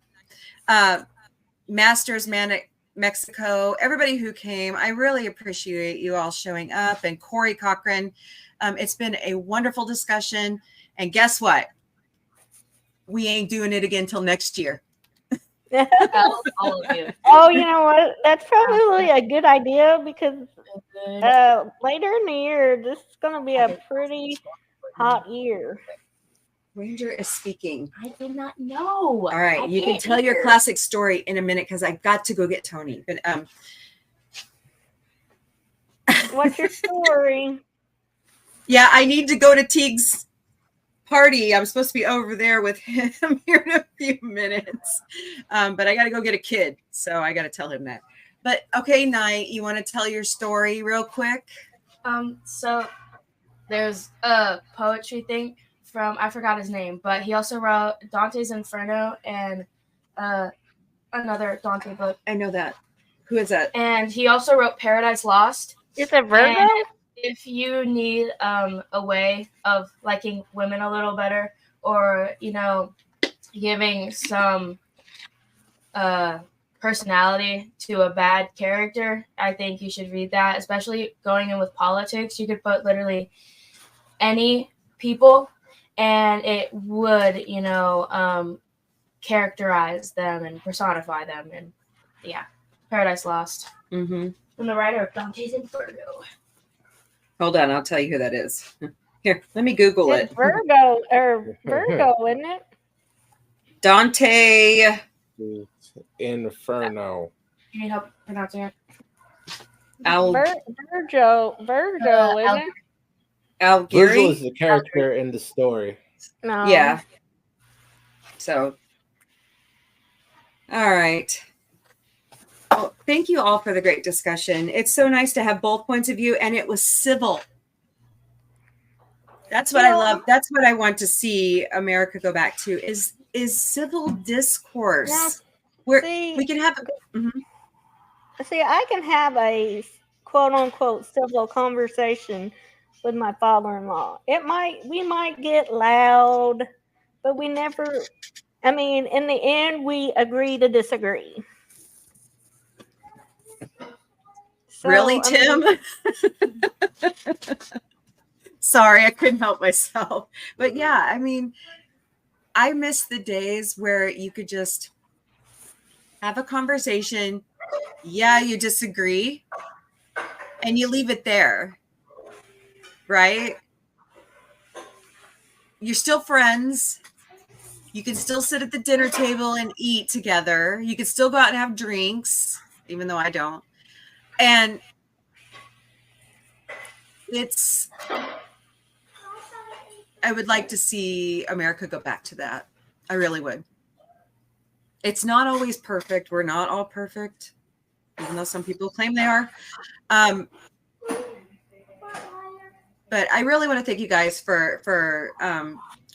Masters Manic Mexico, everybody who came. I really appreciate you all showing up. And Corey Cochran, it's been a wonderful discussion. And guess what? We ain't doing it again till next year. All of you. Oh, you know what? That's probably a good idea because later in the year, this is going to be a pretty hot year. Ranger is speaking. I did not know. All right, you can tell your classic story in a minute because I've got to go get Tony. But What's your story? Yeah, I need to go to Teague's party. I'm supposed to be over there with him here in a few minutes. But I got to go get a kid, so I got to tell him that. But okay, Night, you want to tell your story real quick? So there's a poetry thing from, I forgot his name, but he also wrote Dante's Inferno and another Dante book. I know that. Who is that? And he also wrote Paradise Lost. Is it Virgo? And if you need a way of liking women a little better, or giving some personality to a bad character, I think you should read that. Especially going in with politics, you could put literally any people, and it would characterize them and personify them. And yeah, Paradise Lost. Mm-hmm. From the writer of Dante's Inferno. Hold on, I'll tell you who that is. Here, let me Google It's it. Virgo, isn't it? Dante Inferno. You need help pronouncing it? Virgo, isn't it? Algiri? Virgil is the character in the story. No. Yeah. So, all right. Well, thank you all for the great discussion. It's so nice to have both points of view, and it was civil. That's what I love. That's what I want to see America go back to is civil discourse. Yes. Where See, we can have. Mm-hmm. See, I can have a quote unquote civil conversation with my father-in-law. We might get loud, but we never. I mean, in the end, we agree to disagree. So, Really, I mean, Tim? Sorry, I couldn't help myself. But yeah, I mean, I miss the days where you could just have a conversation. Yeah, you disagree, and you leave it there, right? You're still friends. You can still sit at the dinner table and eat together. You can still go out and have drinks, even though I don't. And I would like to see America go back to that. I really would. It's not always perfect. We're not all perfect, even though some people claim they are. But I really want to thank you guys for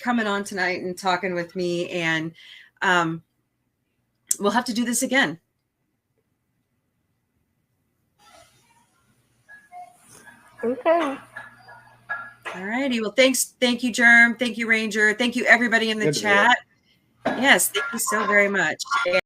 coming on tonight and talking with me. And we'll have to do this again. okay. All righty. Well, thanks. Thank you, Germ. Thank you, Ranger. Thank you, everybody in the chat. Yes, thank you so very much.